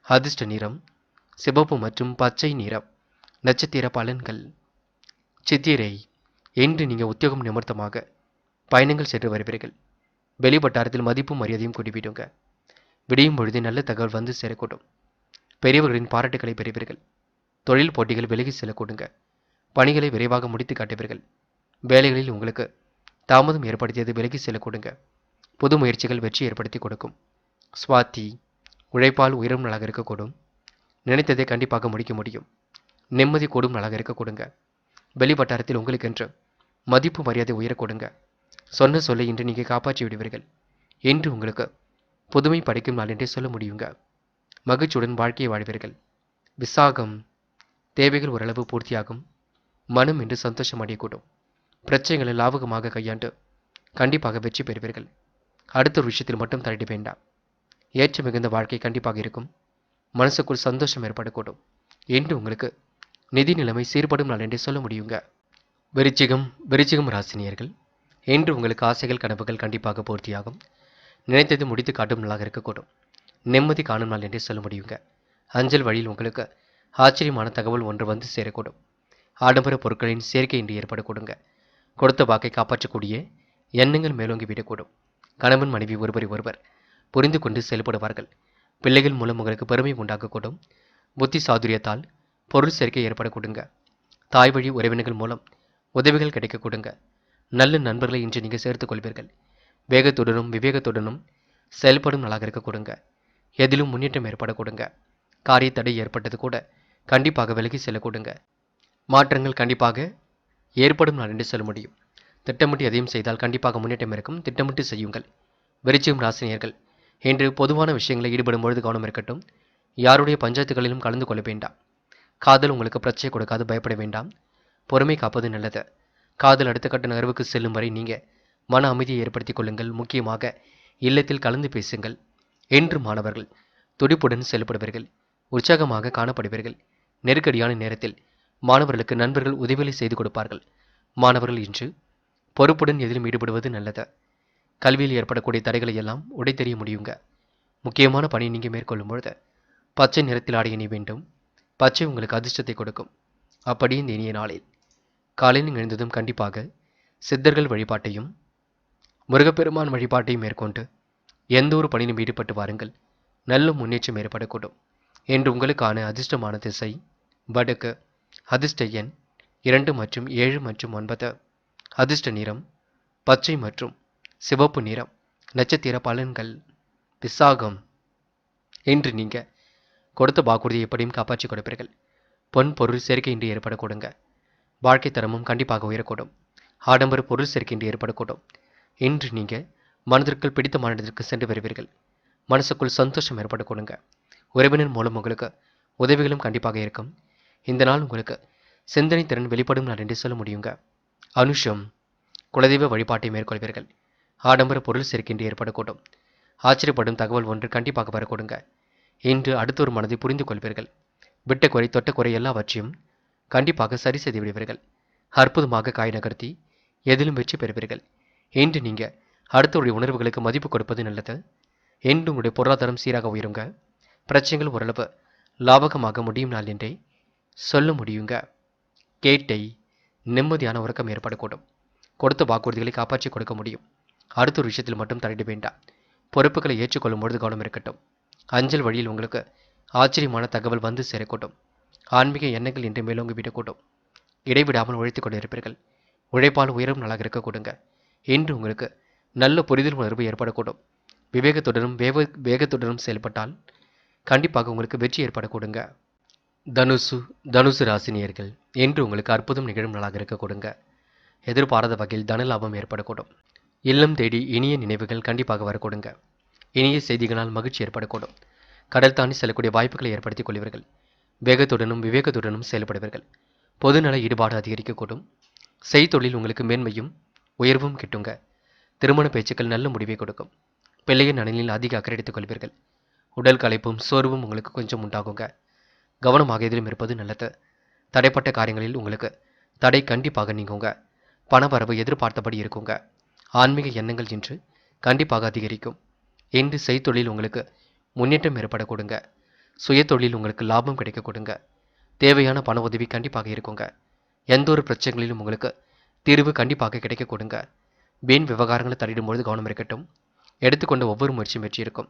அதிர்ஷ்ட நிறம் சிவப்பு மற்றும் பச்சை நிறம். நட்சத்திர பலன்கள். சித்திரை. இன்று நீங்கள் உத்தியோகம் நிமித்தமாக பயணங்கள் சென்று வருவீர்கள். வெளிவட்டாரத்தில் மதிப்பும் மரியாதையும் கூடிவிடுங்க. விடியும் பொழுது நல்ல தகவல் வந்து சேரக்கூடும். பெரியவர்களின் பாராட்டுகளை பெறுவீர்கள். தொழில் போட்டிகள் விலகி செல்லக்கூடுங்க. பணிகளை விரைவாக முடித்து காட்டுவீர்கள். வேலைகளில் உங்களுக்கு தாமதம் ஏற்படுத்தியது விலகி செல்லக்கூடுங்க. புது முயற்சிகள் வெற்றி ஏற்படுத்தி கொடுக்கும். சுவாதி. உழைப்பால் உயரும் நாளாக இருக்கக்கூடும். நினைத்ததை கண்டிப்பாக முடிக்க முடியும். நிம்மதி கூடும் நாளாக இருக்க கொடுங்க. வெளிவட்டாரத்தில் உங்களுக்கென்று மதிப்பு மரியாதை உயர கொடுங்க. சொன்ன சொல்லை இன்று நீங்கள் காப்பாற்றி விடுவீர்கள். இன்று உங்களுக்கு புதுமை படைக்கும் நாள் என்றே சொல்ல முடியுங்க. மகிழ்ச்சியுடன் வாழ்க்கையை வாழ்வீர்கள். விசாகம். தேவைகள் ஓரளவு பூர்த்தியாகும். மனம் என்று சந்தோஷம் அடையக்கூடும். பிரச்சனைகளை லாபகமாக கையாண்டு கண்டிப்பாக வெற்றி பெறுவீர்கள். அடுத்த ஒரு விஷயத்தில் மட்டும் தலையிட வேண்டாம். ஏற்ற மிகுந்த வாழ்க்கை கண்டிப்பாக இருக்கும். மனசுக்குள் சந்தோஷம் ஏற்படக்கூடும். என்று உங்களுக்கு நிதி நிலைமை சீர்படும் நாள் என்றே சொல்ல முடியுங்க. விருச்சிகம் ராசினியர்கள். இன்று உங்களுக்கு ஆசைகள் கனவுகள் கண்டிப்பாக பூர்த்தியாகும். நினைத்தது முடித்து காட்டும் நாளாக இருக்கக்கூடும். நிம்மதி காணும் நாள் என்றே சொல்ல முடியுங்க. அஞ்சல் வழியில் உங்களுக்கு ஆச்சரியமான தகவல் ஒன்று வந்து சேரக்கூடும். ஆடம்பர பொருட்களின் சேர்க்கை இன்று ஏற்படக்கூடுங்க. கொடுத்த வாக்கை காப்பாற்றக்கூடிய எண்ணங்கள் மேலோங்கி விடக்கூடும். கணவன் மனைவி ஒருவரை ஒருவர் புரிந்து கொண்டு செயல்படுவார்கள். பிள்ளைகள் மூலம் உங்களுக்கு பெருமை உண்டாகக்கூடும். புத்தி சாதுரியத்தால் பொருள் சேர்க்கை ஏற்படக்கூடுங்க. தாய் வழி உறவினர்கள் மூலம் உதவிகள் கிடைக்க கொடுங்க. நல்ல நண்பர்களை இன்று நீங்கள் சேர்த்துக் கொள்வீர்கள். வேகத்துடனும் விவேகத்துடனும் செயல்படும் நாளாக இருக்க கொடுங்க. எதிலும் முன்னேற்றம் ஏற்பட கொடுங்க. காரிய தடை ஏற்பட்டது கூட கண்டிப்பாக விலகி செல்ல கொடுங்க. மாற்றங்கள் கண்டிப்பாக ஏற்படும் நாள் என்று சொல்ல முடியும். திட்டமிட்டு எதையும் செய்தால் கண்டிப்பாக முன்னேற்றம் இருக்கும். திட்டமிட்டு செய்யுங்கள். விருச்சிகம் ராசினியர்கள். இன்று பொதுவான விஷயங்களை ஈடுபடும் பொழுது கவனம் இருக்கட்டும். யாருடைய பஞ்சாயத்துகளிலும் கலந்து கொள்ள வேண்டாம். காதல் உங்களுக்கு பிரச்சனை கொடுக்காது, பயப்பட வேண்டாம். பொறுமை காப்பது நல்லது. காதல் அடுத்த கட்ட நகர்வுக்கு செல்லும் வரை நீங்கள் மன அமைதியை ஏற்படுத்திக் கொள்ளுங்கள். முக்கியமாக இல்லத்தில் கலந்து பேசுங்கள். என்று மாணவர்கள் துடிப்புடன் செயல்படுவீர்கள். உற்சாகமாக காணப்படுவீர்கள். நெருக்கடியான நேரத்தில் மாணவர்களுக்கு நண்பர்கள் உதவிகளை செய்து கொடுப்பார்கள். மாணவர்கள் இன்று பொறுப்புடன் எதிலும் ஈடுபடுவது நல்லது. கல்வியில் ஏற்படக்கூடிய தடைகளை எல்லாம் உடைத்தெறிய முடியுங்க. முக்கியமான பணியை நீங்கள் மேற்கொள்ளும் பொழுது பச்சை நிறத்தில் ஆடை அணிய வேண்டும். பச்சை உங்களுக்கு அதிர்ஷ்டத்தை கொடுக்கும். அப்படி இந்த இனிய நாளில் காலையில் எழுந்ததும் கண்டிப்பாக சித்தர்கள் வழிபாட்டையும் முருகப்பெருமான் வழிபாட்டையும் மேற்கொண்டு எந்த ஒரு பணியிலும் ஈடுபட்டு வாருங்கள். நல்ல முன்னேற்றம் ஏற்படக்கூடும். என்று உங்களுக்கான அதிர்ஷ்டமான திசை வடக்கு. அதிர்ஷ்ட எண் 2 மற்றும் 7 மற்றும் 9. அதிர்ஷ்ட நிறம் பச்சை மற்றும் சிவப்பு நிறம். நட்சத்திர பலன்கள். விசாகம். இன்று நீங்கள் கொடுத்த வாக்குறுதியை எப்படியும் காப்பாற்றி கொடுப்பீர்கள். பொன் பொருள் சேர்க்கை இன்று ஏற்பட கொடுங்க. வாழ்க்கை தரமும் கண்டிப்பாக உயரக்கூடும். ஆடம்பர பொருள் சேர்க்கை இன்று ஏற்படக்கூடும். இன்று நீங்கள் மனதிற்குள் பிடித்த மாநிலத்திற்கு சென்று வருவீர்கள். மனசுக்குள் சந்தோஷம் ஏற்பட கொடுங்க. உறவினர் மூலம் உங்களுக்கு உதவிகளும் கண்டிப்பாக இருக்கும். இந்த நாள் உங்களுக்கு சிந்தனை திறன் வெளிப்படும் நாள் என்று சொல்ல முடியுங்க. அனுஷம். குலதெய்வ வழிபாட்டை மேற்கொள்வீர்கள். ஆடம்பர பொருள் சேர்க்கை இன்று ஏற்படக்கூடும். ஆச்சரியப்படும் தகவல் ஒன்று கண்டிப்பாக வரக்கூடுங்க. இன்று அடுத்தொரு மனதை புரிந்து கொள்வீர்கள். விட்ட குறை தொட்ட குறை எல்லாவற்றையும் கண்டிப்பாக சரி செய்து விடுவீர்கள். அற்புதமாக காய் நகர்த்தி எதிலும் வெற்றி பெறுவீர்கள். இன்று நீங்கள் அடுத்தவருடைய உணர்வுகளுக்கு மதிப்பு கொடுப்பது நல்லது. இன்று உங்களுடைய பொருளாதாரம் சீராக உயருங்க. பிரச்சனைகள் ஓரளவு லாபகமாக முடியும் நாள் என்றே சொல்ல முடியுங்க. கேட்டை. நிம்மதியான உறக்கம் ஏற்படக்கூடும். கொடுத்த வாக்குறுதிகளை காப்பாற்றி கொடுக்க முடியும். அடுத்த ஒரு விஷயத்தில் மட்டும் தலையிட வேண்டாம். பொறுப்புகளை ஏற்றுக்கொள்ளும் பொழுது கவனம் இருக்கட்டும். அஞ்சல் வழியில் உங்களுக்கு ஆச்சரியமான தகவல் வந்து சேரக்கூடும். ஆன்மீக எண்ணங்கள் இன்று மேலோங்கி விடக்கூடும். இடைவிடாமல் உழைத்துக் கொண்டிருப்பீர்கள். உழைப்பால் உயரும் நாளாக இருக்க கொடுங்க. இன்று உங்களுக்கு நல்ல புரிதல் உணர்வு ஏற்படக்கூடும். விவேகத்துடனும் வேகத்துடனும் செயல்பட்டால் கண்டிப்பாக உங்களுக்கு வெற்றி ஏற்படக்கூடுங்க. தனுசு ராசினியர்கள். இன்று உங்களுக்கு அற்புதம் நிகழும் நாளாக இருக்க கொடுங்க. எதிர்பாராத வகையில் தன லாபம் ஏற்படக்கூடும். இல்லம் தேடி இனிய நினைவுகள் கண்டிப்பாக வரக்கூடுங்க. இனிய செய்திகளால் மகிழ்ச்சி ஏற்படக்கூடும். கடல் தாண்டி செல்லக்கூடிய வாய்ப்புகளை ஏற்படுத்திக் கொள்வீர்கள். வேகத்துடனும் விவேகத்துடனும் செயல்படுவீர்கள். பொதுநல ஈடுபாடு அதிகரிக்கக்கூடும். செய்தொழில் உங்களுக்கு மேன்மையும் உயர்வும் கிட்டுங்க. திருமண பேச்சுக்கள் நல்ல முடிவை கொடுக்கும். பிள்ளையின் நலனில் அதிக அக்கறை எடுத்துக் கொள்வீர்கள். உடல் களைப்பும் சோர்வும் உங்களுக்கு கொஞ்சம் உண்டாகுங்க. கவனமாக எதிலும் இருப்பது நல்லது. தடைப்பட்ட காரியங்களில் உங்களுக்கு தடை கண்டிப்பாக நீங்குங்க. பணவரவு எதிர்பார்த்தபடி இருக்குங்க. ஆன்மீக எண்ணங்கள் இன்று கண்டிப்பாக அதிகரிக்கும். இன்று செய்தொழில் உங்களுக்கு முன்னேற்றம் ஏற்பட கொடுங்க. சுய தொழில் உங்களுக்கு லாபம் கிடைக்க கொடுங்க. தேவையான பண உதவி கண்டிப்பாக இருக்குங்க. எந்த ஒரு பிரச்சனைகளிலும் உங்களுக்கு தீர்வு கண்டிப்பாக கிடைக்க கொடுங்க. வீண் விவகாரங்களை தலையிடும்பொழுது கவனம் இருக்கட்டும். எடுத்துக்கொண்ட ஒவ்வொரு முயற்சியும் வெற்றி இருக்கும்.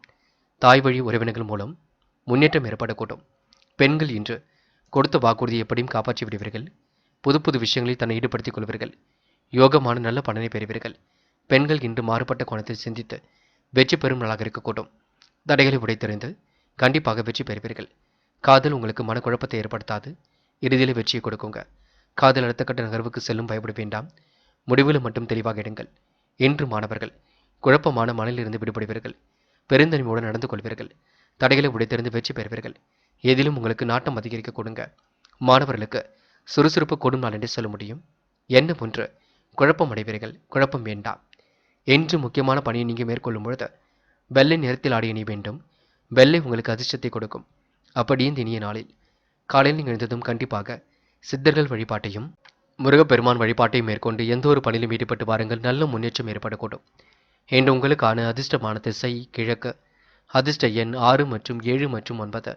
தாய் வழி உறவினர்கள் மூலம் முன்னேற்றம் ஏற்படக்கூடும். பெண்கள் இன்று கொடுத்த வாக்குறுதியை எப்படியும் காப்பாற்றி விடுவீர்கள். புது புது விஷயங்களில் தன்னை ஈடுபடுத்திக் கொள்வீர்கள். யோகமான நல்ல பலனை பெறுவீர்கள். பெண்கள் இன்று மாறுபட்ட கோணத்தில் சிந்தித்து வெற்றி பெறும் நாளாக இருக்கக்கூடும். தடைகளை உடைத்தெறிந்து கண்டிப்பாக வெற்றி பெறுவீர்கள். காதல் உங்களுக்கு மனக்குழப்பத்தை ஏற்படுத்தாது. இறுதியில் வெற்றியை கொடுக்குங்க. காதல் அடுத்த கட்ட நகர்வுக்கு செல்லும் பயப்பட வேண்டாம். முடிவில் மட்டும் தெளிவாக எடுங்கள். இன்று மாணவர்கள் குழப்பமான மனதிலிருந்து விடுபடுவீர்கள். பெருந்தன்மையுடன் நடந்து கொள்வீர்கள். தடைகளை உடைத்தெறிந்து வெற்றி பெறுவீர்கள். எதிலும் உங்களுக்கு நாட்டம் அதிகரிக்க கொடுங்க. மாணவர்களுக்கு சுறுசுறுப்பு கூடும் நாள் என்று சொல்ல முடியும். என்ன ஒன்று குழப்பம் அடைவீர்கள். குழப்பம் வேண்டாம். என்று முக்கியமான பணியை நீங்கள் மேற்கொள்ளும் பொழுது வெள்ளை நிறத்தில் ஆடை அணிய வேண்டும். வெள்ளை உங்களுக்கு அதிர்ஷ்டத்தை கொடுக்கும். அப்படியே இந்த இனிய நாளில் காலையில் நீங்கள் எழுந்ததும் கண்டிப்பாக சித்தர்கள் வழிபாட்டையும் முருகப்பெருமான் வழிபாட்டையும் மேற்கொண்டு எந்த ஒரு பணியிலும் ஈடுபட்டு வாருங்கள். நல்ல முன்னேற்றம் ஏற்படக்கூடும். இன்று உங்களுக்கான அதிர்ஷ்டமான திசை கிழக்கு. அதிர்ஷ்ட எண் 6 மற்றும் 7 மற்றும் 9.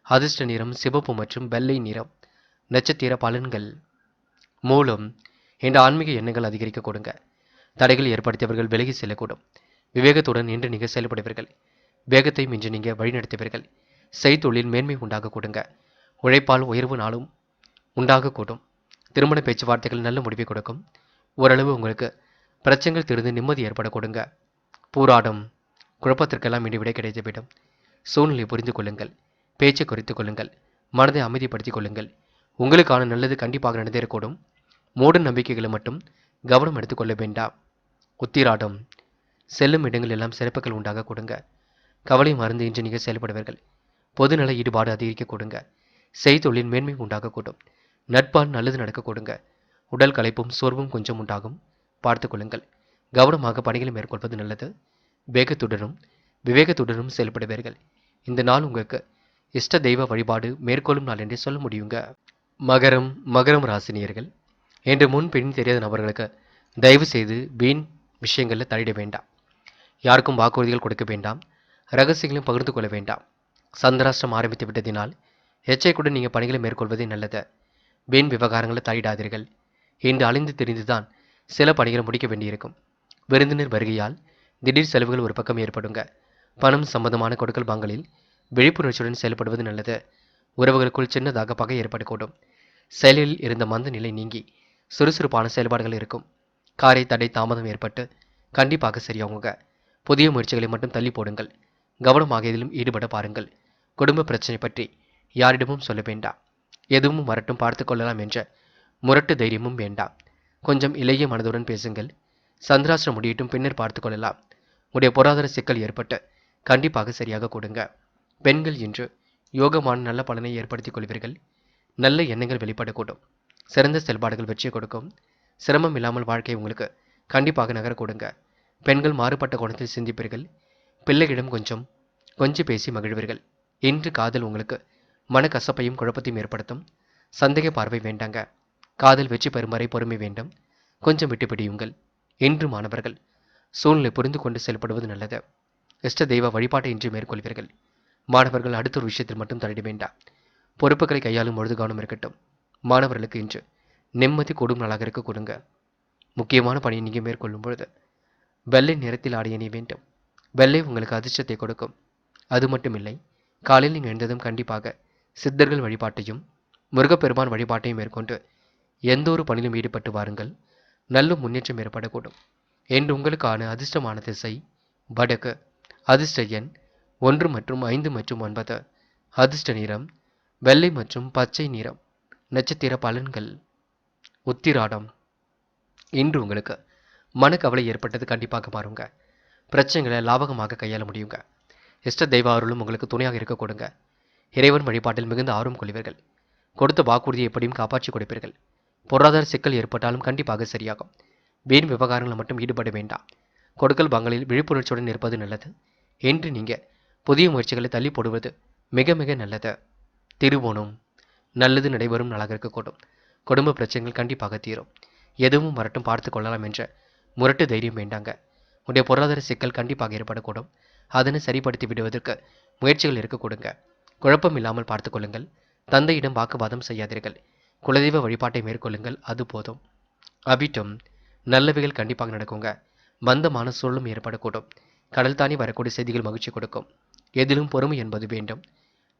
அதிர்ஷ்ட நிறம் சிவப்பு மற்றும் வெள்ளை நிறம். நட்சத்திர பலன்கள். மூலம் என்ற ஆன்மீக எண்ணங்கள் அதிகரிக்க கொடுங்க. தடைகள் ஏற்படுத்தியவர்கள் விலகி செல்லக்கூடும். விவேகத்துடன் இன்று நீங்கள் செயல்படுவீர்கள். வேகத்தை மின்றி நீங்கள் வழிநடத்துவீர்கள். செய்தொழில் மேன்மை உண்டாக கொடுங்க. உழைப்பால் உயர்வு நாளும் உண்டாகக்கூடும். திருமண பேச்சுவார்த்தைகள் நல்ல முடிவை கொடுக்கும். ஓரளவு உங்களுக்கு பிரச்சனைகள் திருந்து நிம்மதி ஏற்பட கொடுங்க. பூராடம் குழப்பத்திற்கெல்லாம் இனி விடை கிடைத்துவிடும். சூழ்நிலை புரிந்து கொள்ளுங்கள். பேச்சை குறைத்துக் கொள்ளுங்கள். மனதை அமைதிப்படுத்திக் கொள்ளுங்கள். உங்களுக்கான நல்லது கண்டிப்பாக நடந்தேறக்கூடும். மூட நம்பிக்கைகளை மட்டும் கவனம் எடுத்துக்கொள்ள வேண்டாம். உத்திராடம் செல்லும் இடங்கள் எல்லாம் சிறப்புகள் உண்டாக கொடுங்க. கவலை மறந்து இன்று நீங்கள் செயல்படுவீர்கள். பொதுநல ஈடுபாடு அதிகரிக்க கொடுங்க. செய்தொழில் மேன்மை உண்டாகக்கூடும். நட்பால் நல்லது நடக்க கொடுங்க. உடல் களைப்பும் சோர்வும் கொஞ்சம் உண்டாகும். பார்த்து கொள்ளுங்கள். கவனமாக பணிகளை மேற்கொள்வது நல்லது. வேகத்துடனும் விவேகத்துடனும் செயல்படுவீர்கள். இந்த நாள் உங்களுக்கு இஷ்ட தெய்வ வழிபாடு மேற்கொள்ளும் நாள் என்றே சொல்ல முடியுங்க. மகரம் ராசினியர்கள் என்று முன் பின் தெரியாத நபர்களுக்கு தயவு செய்து வீண் விஷயங்களில் தலையிட வேண்டாம். யாருக்கும் வாக்குறுதிகள் கொடுக்க வேண்டாம். ரகசியங்களையும் பகிர்ந்து கொள்ள வேண்டாம். சந்திராஷ்டிரம் ஆரம்பித்து விட்டதினால் எச்சரிக்கையுடன் நீங்கள் பணிகளை மேற்கொள்வதே நல்லது. வீண் விவகாரங்களை தலையிடாதீர்கள். இன்று அழிந்து தெரிந்துதான் சில பணிகளை முடிக்க வேண்டியிருக்கும். விருந்தினர் வருகையால் திடீர் செலவுகள் ஒரு பக்கம் ஏற்படுங்க. பணம் சம்பந்தமான கொடுக்கல் வாங்கலில் விழிப்புணர்ச்சியுடன் செயல்படுவது நல்லது. உறவுகளுக்குள் சின்னதாக பகை ஏற்படக்கூடும். செயலில் இருந்த மந்த நிலை நீங்கி சுறுசுறுப்பான செயல்பாடுகள் இருக்கும். காரை தடை தாமதம் ஏற்பட்டு கண்டிப்பாக சரியாகுங்க. புதிய முயற்சிகளை மட்டும் தள்ளி போடுங்கள். கவனமாக இதிலும் ஈடுபட பாருங்கள். குடும்ப பிரச்சனை பற்றி யாரிடமும் சொல்ல வேண்டாம். எதுவும் வரட்டும் பார்த்து கொள்ளலாம் என்ற முரட்டு தைரியமும் வேண்டாம். கொஞ்சம் இளைய மனதுடன் பேசுங்கள். சந்திராஷ்டிரம் முடியட்டும் பின்னர் பார்த்து கொள்ளலாம். உடைய பொருளாதார சிக்கல் ஏற்பட்டு கண்டிப்பாக சரியாக கொடுங்க. பெண்கள் இன்று யோகமான நல்ல பலனை ஏற்படுத்திக் கொள்வீர்கள். நல்ல எண்ணங்கள் வெளிப்படக்கூடும். சிறந்த செயல்பாடுகள் வெற்றியை கொடுக்கும். சிரமம் இல்லாமல் வாழ்க்கை உங்களுக்கு கண்டிப்பாக நகர கொடுங்க. பெண்கள் மாறுபட்ட கோணத்தில் சிந்திப்பீர்கள். பிள்ளைகளிடம் கொஞ்சம் பேசி மகிழ்வீர்கள். இன்று காதல் உங்களுக்கு மனக்கசப்பையும் குழப்பத்தையும் ஏற்படுத்தும். சந்தேக பார்வை வேண்டாங்க. காதல் வெற்றி பெறும் வரை பொறுமை வேண்டும். கொஞ்சம் விட்டு பிடியுங்கள். இன்று மாணவர்கள் சூழ்நிலை புரிந்து கொண்டு செயல்படுவது நல்லது. இஷ்ட தெய்வ வழிபாட்டை இன்று மேற்கொள்வீர்கள். மாணவர்கள் அடுத்த ஒரு விஷயத்தில் மட்டும் தலையிட வேண்டாம். பொறுப்புகளை கையாளும் பொழுது கவனம் இருக்கட்டும். மாணவர்களுக்கு இன்று நிம்மதி கூடும் நாளாக இருக்க கொடுங்க. முக்கியமான பணியை நீங்கள் மேற்கொள்ளும் பொழுது வெள்ளை நிறத்தில் ஆடை அணிய வேண்டும். வெள்ளை உங்களுக்கு அதிர்ஷ்டத்தை கொடுக்கும். அது மட்டுமில்லை, காலையில் நீங்கள் எழுந்ததும் கண்டிப்பாக சித்தர்கள் வழிபாட்டையும் முருகப்பெருமான் வழிபாட்டையும் மேற்கொண்டு எந்த ஒரு பணியிலும் ஈடுபட்டு வாருங்கள். நல்ல முன்னேற்றம் ஏற்படக்கூடும். என்று உங்களுக்கான அதிர்ஷ்டமான திசை வடக்கு. அதிர்ஷ்ட எண் 1 மற்றும் 5 மற்றும் 9. அதிர்ஷ்ட நிறம் வெள்ளை மற்றும் பச்சை நிறம். நட்சத்திர பலன்கள். உத்திராடம் இன்று உங்களுக்கு மனக்கவலை ஏற்பட்டது கண்டிப்பாக மாறுங்க. பிரச்சனைகளை லாபகமாக கையாள முடியுங்க. இஷ்ட தெய்வ அருளும் உங்களுக்கு துணையாக இருக்க கொடுங்க. இறைவன் வழிபாட்டில் மிகுந்த ஆர்வம் கொள்வீர்கள். கொடுத்த வாக்குறுதியை எப்படியும் காப்பாற்றி கொடுப்பீர்கள். பொருளாதார சிக்கல் ஏற்பட்டாலும் கண்டிப்பாக சரியாகும். வீண் விவகாரங்களை மட்டும் ஈடுபட வேண்டாம். கொடுக்கல் வாங்கலில் விழிப்புணர்ச்சியுடன் இருப்பது நல்லது. என்று நீங்கள் புதிய முயற்சிகளை தள்ளி போடுவது மிக மிக நல்லது. திருவோணம் நல்லது நடைபெறும் நாளாக இருக்கக்கூடும். குடும்ப பிரச்சனைகள் கண்டிப்பாக தீரும். எதுவும் வரட்டும் பார்த்து கொள்ளலாம் என்ற முரட்டு தைரியம் வேண்டாங்க. உடைய பொருளாதார சிக்கல் கண்டிப்பாக ஏற்படக்கூடும். அதனை சரிப்படுத்தி விடுவதற்கு முயற்சிகள் இருக்க கொடுங்க. குழப்பம் இல்லாமல் பார்த்துக் கொள்ளுங்கள். தந்தையிடம் வாக்குவாதம் செய்யாதீர்கள். குலதெய்வ வழிபாட்டை மேற்கொள்ளுங்கள், அது போதும். அபிட்டம் நல்லவைகள் கண்டிப்பாக நடக்குங்க. மந்தமான சூழலும் ஏற்படக்கூடும். கடல் தாண்டி வரக்கூடிய செய்திகள் மகிழ்ச்சி கொடுக்கும். எதிலும் பொறுமை என்பது வேண்டும்.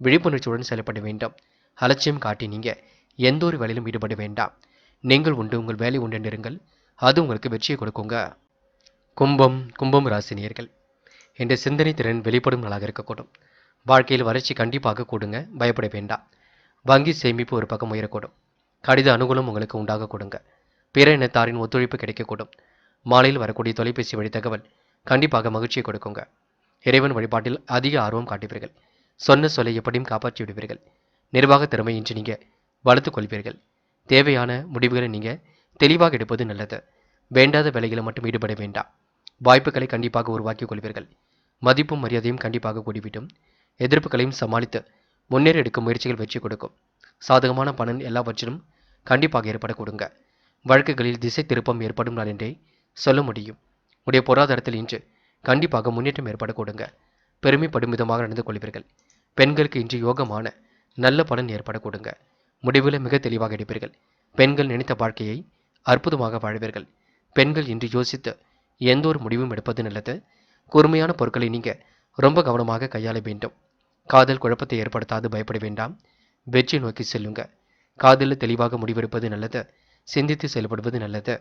விழிப்புணர்ச்சியுடன் செயல்பட வேண்டும். அலட்சியம் காட்டி நீங்க எந்த ஒரு வேலையிலும் ஈடுபட வேண்டாம். நீங்கள் உண்டு, உங்கள் வேலை உண்டு இருங்கள். அது உங்களுக்கு வெற்றியை கொடுக்குங்க. கும்பம் ராசினியர்கள் என்ற சிந்தனை திறன் வெளிப்படும் நாளாக இருக்கக்கூடும். வாழ்க்கையில் வளர்ச்சி கண்டிப்பாக கூடுங்க, பயப்பட வேண்டாம். வங்கி சேமிப்பு ஒரு பக்கம் உயரக்கூடும். கடித அனுகூலம் உங்களுக்கு உண்டாக கொடுங்க. பிற இனத்தாரின் ஒத்துழைப்பு கிடைக்கக்கூடும். மாலையில் வரக்கூடிய தொலைபேசி வழி தகவல் கண்டிப்பாக மகிழ்ச்சியை கொடுக்குங்க. இறைவன் வழிபாட்டில் அதிக ஆர்வம் காட்டுவீர்கள். சொன்ன சொல்லை எப்படியும் காப்பாற்றி விடுவீர்கள். நிர்வாக திறமை இன்று நீங்க வளர்த்துக் கொள்வீர்கள். தேவையான முடிவுகளை நீங்க தெளிவாக எடுப்பது நல்லது. வேண்டாத வேலைகளை மட்டும் ஈடுபட வேண்டாம். வாய்ப்புகளை கண்டிப்பாக உருவாக்கிக் கொள்வீர்கள். மதிப்பும் மரியாதையும் கண்டிப்பாக கூடிவிடும். எதிர்ப்புகளையும் சமாளித்து முன்னேற எடுக்கும் முயற்சிகள் வெற்றி கொடுக்கும். சாதகமான பலன் எல்லாவற்றிலும் கண்டிப்பாக ஏற்பட கொடுங்க. வழக்குகளில் திசை திருப்பம் ஏற்படும் நாள் என்றே சொல்ல முடியும். உடைய பொருளாதாரத்தில் இன்று கண்டிப்பாக முன்னேற்றம் ஏற்பட கொடுங்க. பெருமைப்படும் விதமாக நடந்து கொள்வீர்கள். பெண்களுக்கு இன்று யோகமான நல்ல பலன் ஏற்பட கொடுங்க. முடிவுகளை மிக தெளிவாக எடுப்பீர்கள். பெண்கள் நினைத்த வாழ்க்கையை அற்புதமாக வாழ்வீர்கள். பெண்கள் இன்று யோசித்து எந்த ஒரு முடிவும் எடுப்பது நல்லது. கூர்மையான பொருட்களை நீங்க ரொம்ப கவனமாக கையாள வேண்டும். காதல் குழப்பத்தை ஏற்படுத்தாது, பயப்பட வேண்டாம். வெற்றி நோக்கி செல்லுங்க. காதலில் தெளிவாக முடிவெடுப்பது நல்லது. சிந்தித்து செயல்படுவது நல்லது.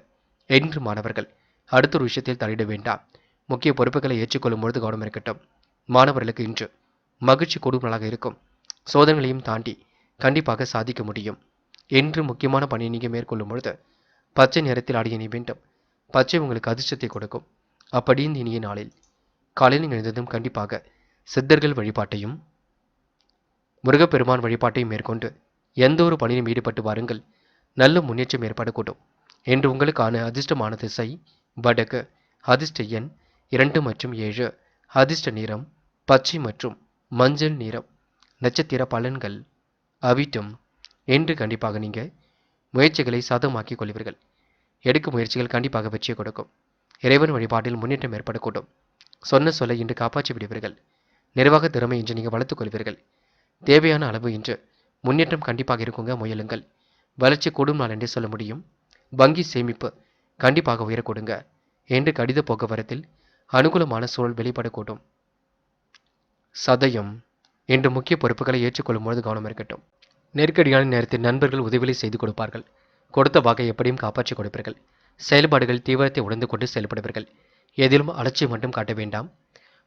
என்று மாணவர்கள் அடுத்த ஒரு விஷயத்தில் தலையிட வேண்டாம். முக்கிய பொறுப்புகளை ஏற்றுக்கொள்ளும் பொழுது கவனம் இருக்கட்டும். மாணவர்களுக்கு இன்று மகிழ்ச்சி கூடும் நாளாக இருக்கும். சோதனைகளையும் தாண்டி கண்டிப்பாக சாதிக்க முடியும். என்று முக்கியமான பணியை நீங்க மேற்கொள்ளும் பொழுது பச்சை நிறத்தில் ஆடிய நீ வேண்டும். பச்சை உங்களுக்கு அதிர்ஷ்டத்தை கொடுக்கும். அப்படி இந்த இனிய நாளில் காலையில் எழுந்ததும் கண்டிப்பாக சித்தர்கள் வழிபாட்டையும் முருகப்பெருமான் வழிபாட்டையும் மேற்கொண்டு எந்த ஒரு பணியிலும் ஈடுபட்டு வாருங்கள். நல்ல முன்னேற்றம் ஏற்படக்கூடும். என்று உங்களுக்கான அதிர்ஷ்டமான திசை வடக்கு. அதிர்ஷ்ட எண் 2 மற்றும் 7. அதிர்ஷ்ட நிறம் பச்சை மற்றும் மஞ்சள் நிறம். நட்சத்திர பலன்கள் அவிட்டம். என்று கண்டிப்பாக நீங்க முயற்சிகளை சாதகமாக்கிக் கொள்வீர்கள். எடுக்கும் முயற்சிகள் கண்டிப்பாக வெற்றியை கொடுக்கும். இறைவன் வழிபாட்டில் முன்னேற்றம் ஏற்படக்கூடும். சொன்ன சொல்லை இன்று காப்பாற்றி விடுவீர்கள். நிர்வாக திறமை இன்று நீங்கள் வளர்த்துக் கொள்வீர்கள். தேவையான அளவு இன்று முன்னேற்றம் கண்டிப்பாக இருக்குங்க, முயலுங்கள். வளர்ச்சி கூடும் நாள் என்றே சொல்ல முடியும். வங்கி சேமிப்பு கண்டிப்பாக உயர கொடுங்க. என்று கடித போக்குவரத்தில் அனுகூலமான சூழல் வெளிப்படக்கூடும். சதயம் என்று முக்கிய பொறுப்புகளை ஏற்றுக்கொள்ளும் பொழுது கவனம் இருக்கட்டும். நெருக்கடியான நேரத்தில் நண்பர்கள் உதவிகளை செய்து கொடுப்பார்கள். கொடுத்த வாக்கை எப்படியும் காப்பாற்றிக் கொடுப்பீர்கள். செயல்பாடுகள் தீவிரத்தை உணர்ந்து கொண்டு செயல்படுவீர்கள். எதிலும் அலட்சியம் மட்டும் காட்ட வேண்டாம்.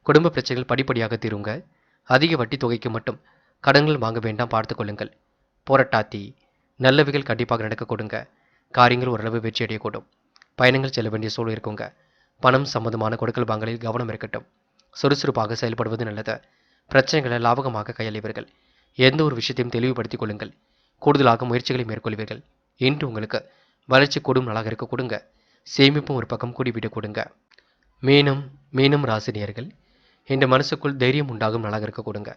குடும்ப பிரச்சனைகள் படிப்படியாக தீருங்க. அதிக வட்டி தொகைக்கு மட்டும் கடன்கள் வாங்க வேண்டாம், பார்த்துக் கொள்ளுங்கள். போராட்டாத்தி நல்லவைகள் கண்டிப்பாக நடக்க கொடுங்க. காரியங்கள் ஓரளவு வெற்றி அடையக்கூடும். பயணங்கள் செல்ல வேண்டிய சூழல் இருக்குங்க. பணம் சம்பந்தமான கொடுக்கல் வாங்கலில் கவனம் இருக்கட்டும். சுறுசுறுப்பாக செயல்படுவது நல்லது. பிரச்சனைகளை லாபகமாக கையாளுவீர்கள். எந்த ஒரு விஷயத்தையும் தெளிவுபடுத்திக் கொள்ளுங்கள். கூடுதலாக முயற்சிகளை மேற்கொள்வீர்கள். இன்று உங்களுக்கு வளர்ச்சி கூடும் நாளாக இருக்க கொடுங்க. சேமிப்பும் ஒரு பக்கம் கூடிவிட கொடுங்க. மீனம் ராசினியர்கள் இந்த மனசுக்குள் தைரியம் உண்டாகும் நாளாக இருக்க கொடுங்க.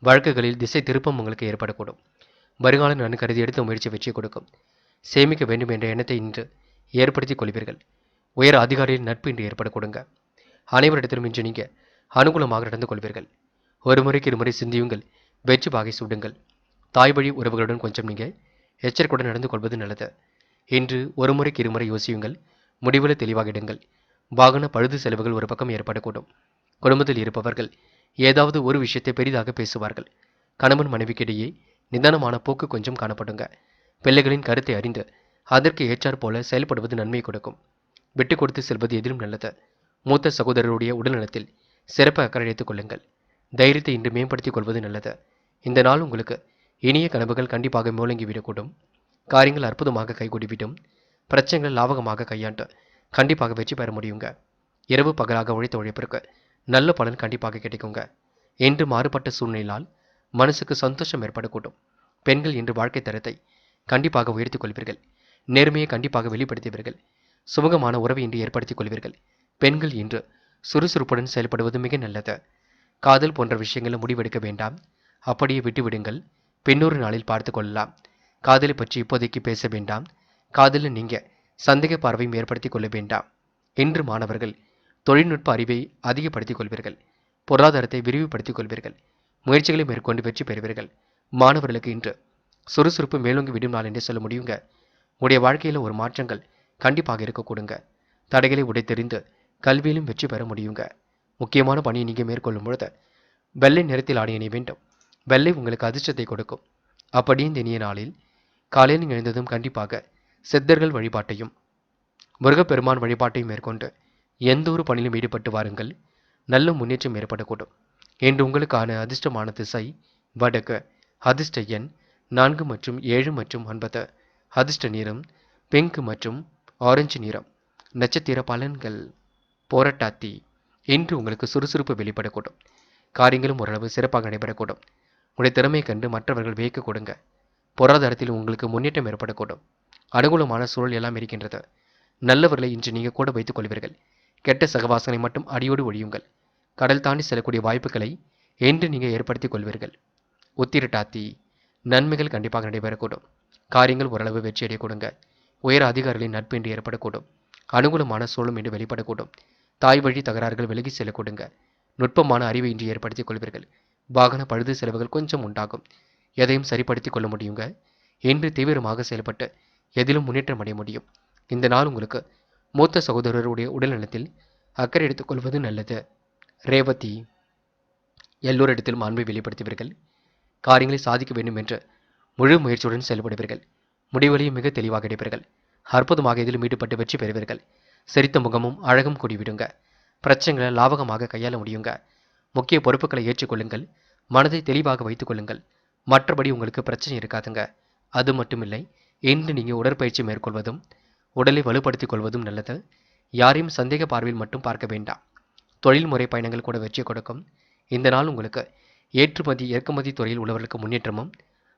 வழக்குகளில் திசை திருப்பம் உங்களுக்கு ஏற்படக்கூடும். வருங்கால நலன் கருதி எடுத்த முயற்சி வெற்றி கொடுக்கும். சேமிக்க வேண்டும் என்ற எண்ணத்தை இன்று ஏற்படுத்திக் கொள்வீர்கள். உயர் அதிகாரியின் நட்பு இன்று ஏற்பட கொடுங்க. அனைவரிடத்திலும் இன்று நீங்க அனுகூலமாக நடந்து கொள்வீர்கள். ஒரு முறைக்கு இருமுறை சிந்தியுங்கள். வெற்றி பாகை சூடுங்கள். தாய் வழி உறவுகளுடன் கொஞ்சம் நீங்க எச்சரிக்கையுடன் நடந்து கொள்வது நல்லது. இன்று ஒரு முறைக்கு இருமுறை யோசியுங்கள். முடிவுகளை தெளிவாக இடுங்கள். வாகன பழுது செலவுகள் ஒரு பக்கம் ஏற்படக்கூடும். குடும்பத்தில் இருப்பவர்கள் ஏதாவது ஒரு விஷயத்தை பெரிதாக பேசுவார்கள். கணவன் மனைவிக்கிடையே நிதானமான போக்கு கொஞ்சம் காணப்படுங்க. பிள்ளைகளின் கருத்தை அறிந்து அதற்கு ஏற்றாற் போல செயல்படுவது நன்மை கொடுக்கும். விட்டு கொடுத்து செல்வது எதிலும் நல்லது. மூத்த சகோதரருடைய உடல்நலத்தில் சிறப்பு அக்கறை எடுத்துக் கொள்ளுங்கள். தைரியத்தை இன்று மேம்படுத்திக் கொள்வது நல்லது. இந்த நாள் உங்களுக்கு இனிய கனவுகள் கண்டிப்பாக மூலங்கிவிடக்கூடும். காரியங்கள் அற்புதமாக கைகூடிவிடும். பிரச்சனைகளை லாபகமாக கையாண்டு கண்டிப்பாக வெற்றி பெற முடியுங்க. இரவு பகலாக உழைத்த உழைப்பிற்கு நல்ல பலன் கண்டிப்பாக கிடைக்குங்க. என்று மாறுபட்ட சூழ்நிலையால் மனசுக்கு சந்தோஷம் ஏற்படக்கூடும். பெண்கள் இன்று வாழ்க்கை தரத்தை கண்டிப்பாக உயர்த்திக் கொள்வீர்கள். நேர்மையை கண்டிப்பாக வெளிப்படுத்துவீர்கள். சுமூகமான உறவை இன்று ஏற்படுத்திக் கொள்வீர்கள். பெண்கள் இன்று சுறுசுறுப்புடன் செயல்படுவது மிக நல்லது. காதல் போன்ற விஷயங்களை முடிவெடுக்க வேண்டாம். அப்படியே விட்டுவிடுங்கள். பின்னொரு நாளில் பார்த்து கொள்ளலாம். காதலை பற்றி இப்போதைக்கு பேச வேண்டாம். காதலில் நீங்க சந்தேக பார்வையும் ஏற்படுத்திக் கொள்ள வேண்டாம். இன்று மாணவர்கள் தொழில்நுட்ப அறிவை அதிகப்படுத்திக் கொள்வீர்கள். பொருளாதாரத்தை விரிவுபடுத்திக் கொள்வீர்கள். முயற்சிகளை மேற்கொண்டு வெற்றி பெறுவீர்கள். மாணவர்களுக்கு இன்று சுறுசுறுப்பு மேலோங்கி விடும் நாள் என்றே சொல்ல முடியுங்க. உங்களுடைய வாழ்க்கையில் ஒரு மாற்றங்கள் கண்டிப்பாக இருக்க கொடுங்க. தடைகளை உடைத்தெறிந்து கல்வியிலும் வெற்றி பெற முடியுங்க. முக்கியமான பணியை நீங்கள் மேற்கொள்ளும் பொழுது வெள்ளை நிறத்தில் ஆடை அணிய வேண்டும். வெள்ளை உங்களுக்கு அதிர்ஷ்டத்தை கொடுக்கும். அப்படி இந்த இனிய நாளில் காலையில் எழுந்ததும் கண்டிப்பாக சித்தர்கள் வழிபாட்டையும் முருகப்பெருமான் வழிபாட்டையும் மேற்கொண்டு எந்த ஒரு பணியிலும் ஈடுபட்டு வாருங்கள். நல்ல முன்னேற்றம் ஏற்படக்கூடும். இன்று உங்களுக்கான அதிர்ஷ்டமான திசை வடக்கு. அதிர்ஷ்ட எண் 4 மற்றும் 7 மற்றும் 9. அதிர்ஷ்ட நிறம் பிங்க் மற்றும் ஆரஞ்சு நிறம். நட்சத்திர பலன்கள் போராட்டாத்தி. இன்று உங்களுக்கு சுறுசுறுப்பு வெளிப்படக்கூடும். காரியங்களும் ஓரளவு சிறப்பாக நடைபெறக்கூடும். உங்களுடைய திறமையை கண்டு மற்றவர்கள் வியக்க கொடுங்க. பொருளாதாரத்தில் உங்களுக்கு முன்னேற்றம் ஏற்படக்கூடும். அனுகூலமான சூழல் எல்லாம் இருக்கின்றது. நல்லவர்களை இன்று நீங்கள் கூட வைத்துக் கொள்வீர்கள். கெட்ட சகவாசனை மட்டும் அடியோடு ஒழியுங்கள். கடல் தாண்டி செல்லக்கூடிய வாய்ப்புகளை இன்று நீங்கள் ஏற்படுத்திக் கொள்வீர்கள். உத்திரட்டாத்தி. நன்மைகள் கண்டிப்பாக நடைபெறக்கூடும். காரியங்கள் ஓரளவு வெற்றியடைய கொடுங்க. உயர் அதிகாரிகளின் நட்பு இன்று ஏற்படக்கூடும். அனுகூலமான சூழலும் இன்று வெளிப்படக்கூடும். தாய் வழி தகராறுகள் விலகி செல்ல கொடுங்க. நுட்பமான அறிவை இன்று ஏற்படுத்திக் கொள்வீர்கள். வாகன பழுது செலவுகள் கொஞ்சம் உண்டாகும். எதையும் சரிப்படுத்திக் கொள்ள முடியுங்க. இன்று தீவிரமாக செயல்பட்டு எதிலும் முன்னேற்றம் அடைய முடியும். இந்த நாள் உங்களுக்கு மூத்த சகோதரருடைய உடல்நலத்தில் அக்கறை எடுத்துக் கொள்வது நல்லது. ரேவதி. எல்லோரிடத்திலும் அன்பை வெளிப்படுத்துவீர்கள். காரியங்களை சாதிக்க வேண்டும் என்று முழு முயற்சியுடன் செயல்படுவீர்கள். முடிவுகளையும் மிக தெளிவாக எடுப்பீர்கள். அற்புதமாக இதிலும் ஈடுபட்டு வெற்றி பெறுவீர்கள். சிரித்த முகமும் அழகும் கூடிவிடுங்க. பிரச்சனைகளை லாபகமாக கையாள முடியுங்க. முக்கிய பொறுப்புகளை ஏற்றுக்கொள்ளுங்கள். மனதை தெளிவாக வைத்துக் கொள்ளுங்கள். மற்றபடி உங்களுக்கு பிரச்சனை இருக்காதுங்க. அது மட்டுமில்லை, இன்று நீங்கள் உடற்பயிற்சி மேற்கொள்வதும் உடலை வலுப்படுத்திக் கொள்வதும் நல்லது. யாரையும் சந்தேக பார்வையில் மட்டும் பார்க்க வேண்டாம். தொழில்முறை பயணங்கள் கூட வெற்றி கொடுக்கும். இந்த நாள் உங்களுக்கு ஏற்றுமதி இறக்குமதி துறையில் உள்ளவர்களுக்கு முன்னேற்றமும்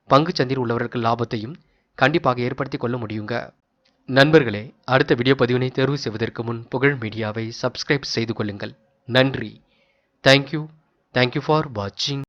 பங்கு சந்தையில் உள்ளவர்களுக்கு லாபத்தையும் கண்டிப்பாக ஏற்படுத்தி கொள்ள முடியுங்க. நண்பர்களே, அடுத்த வீடியோ பதிவினை தேர்வு செய்வதற்கு முன் புகழ் மீடியாவை சப்ஸ்கிரைப் செய்து கொள்ளுங்கள். நன்றி. தேங்க்யூ ஃபார் வாட்சிங்.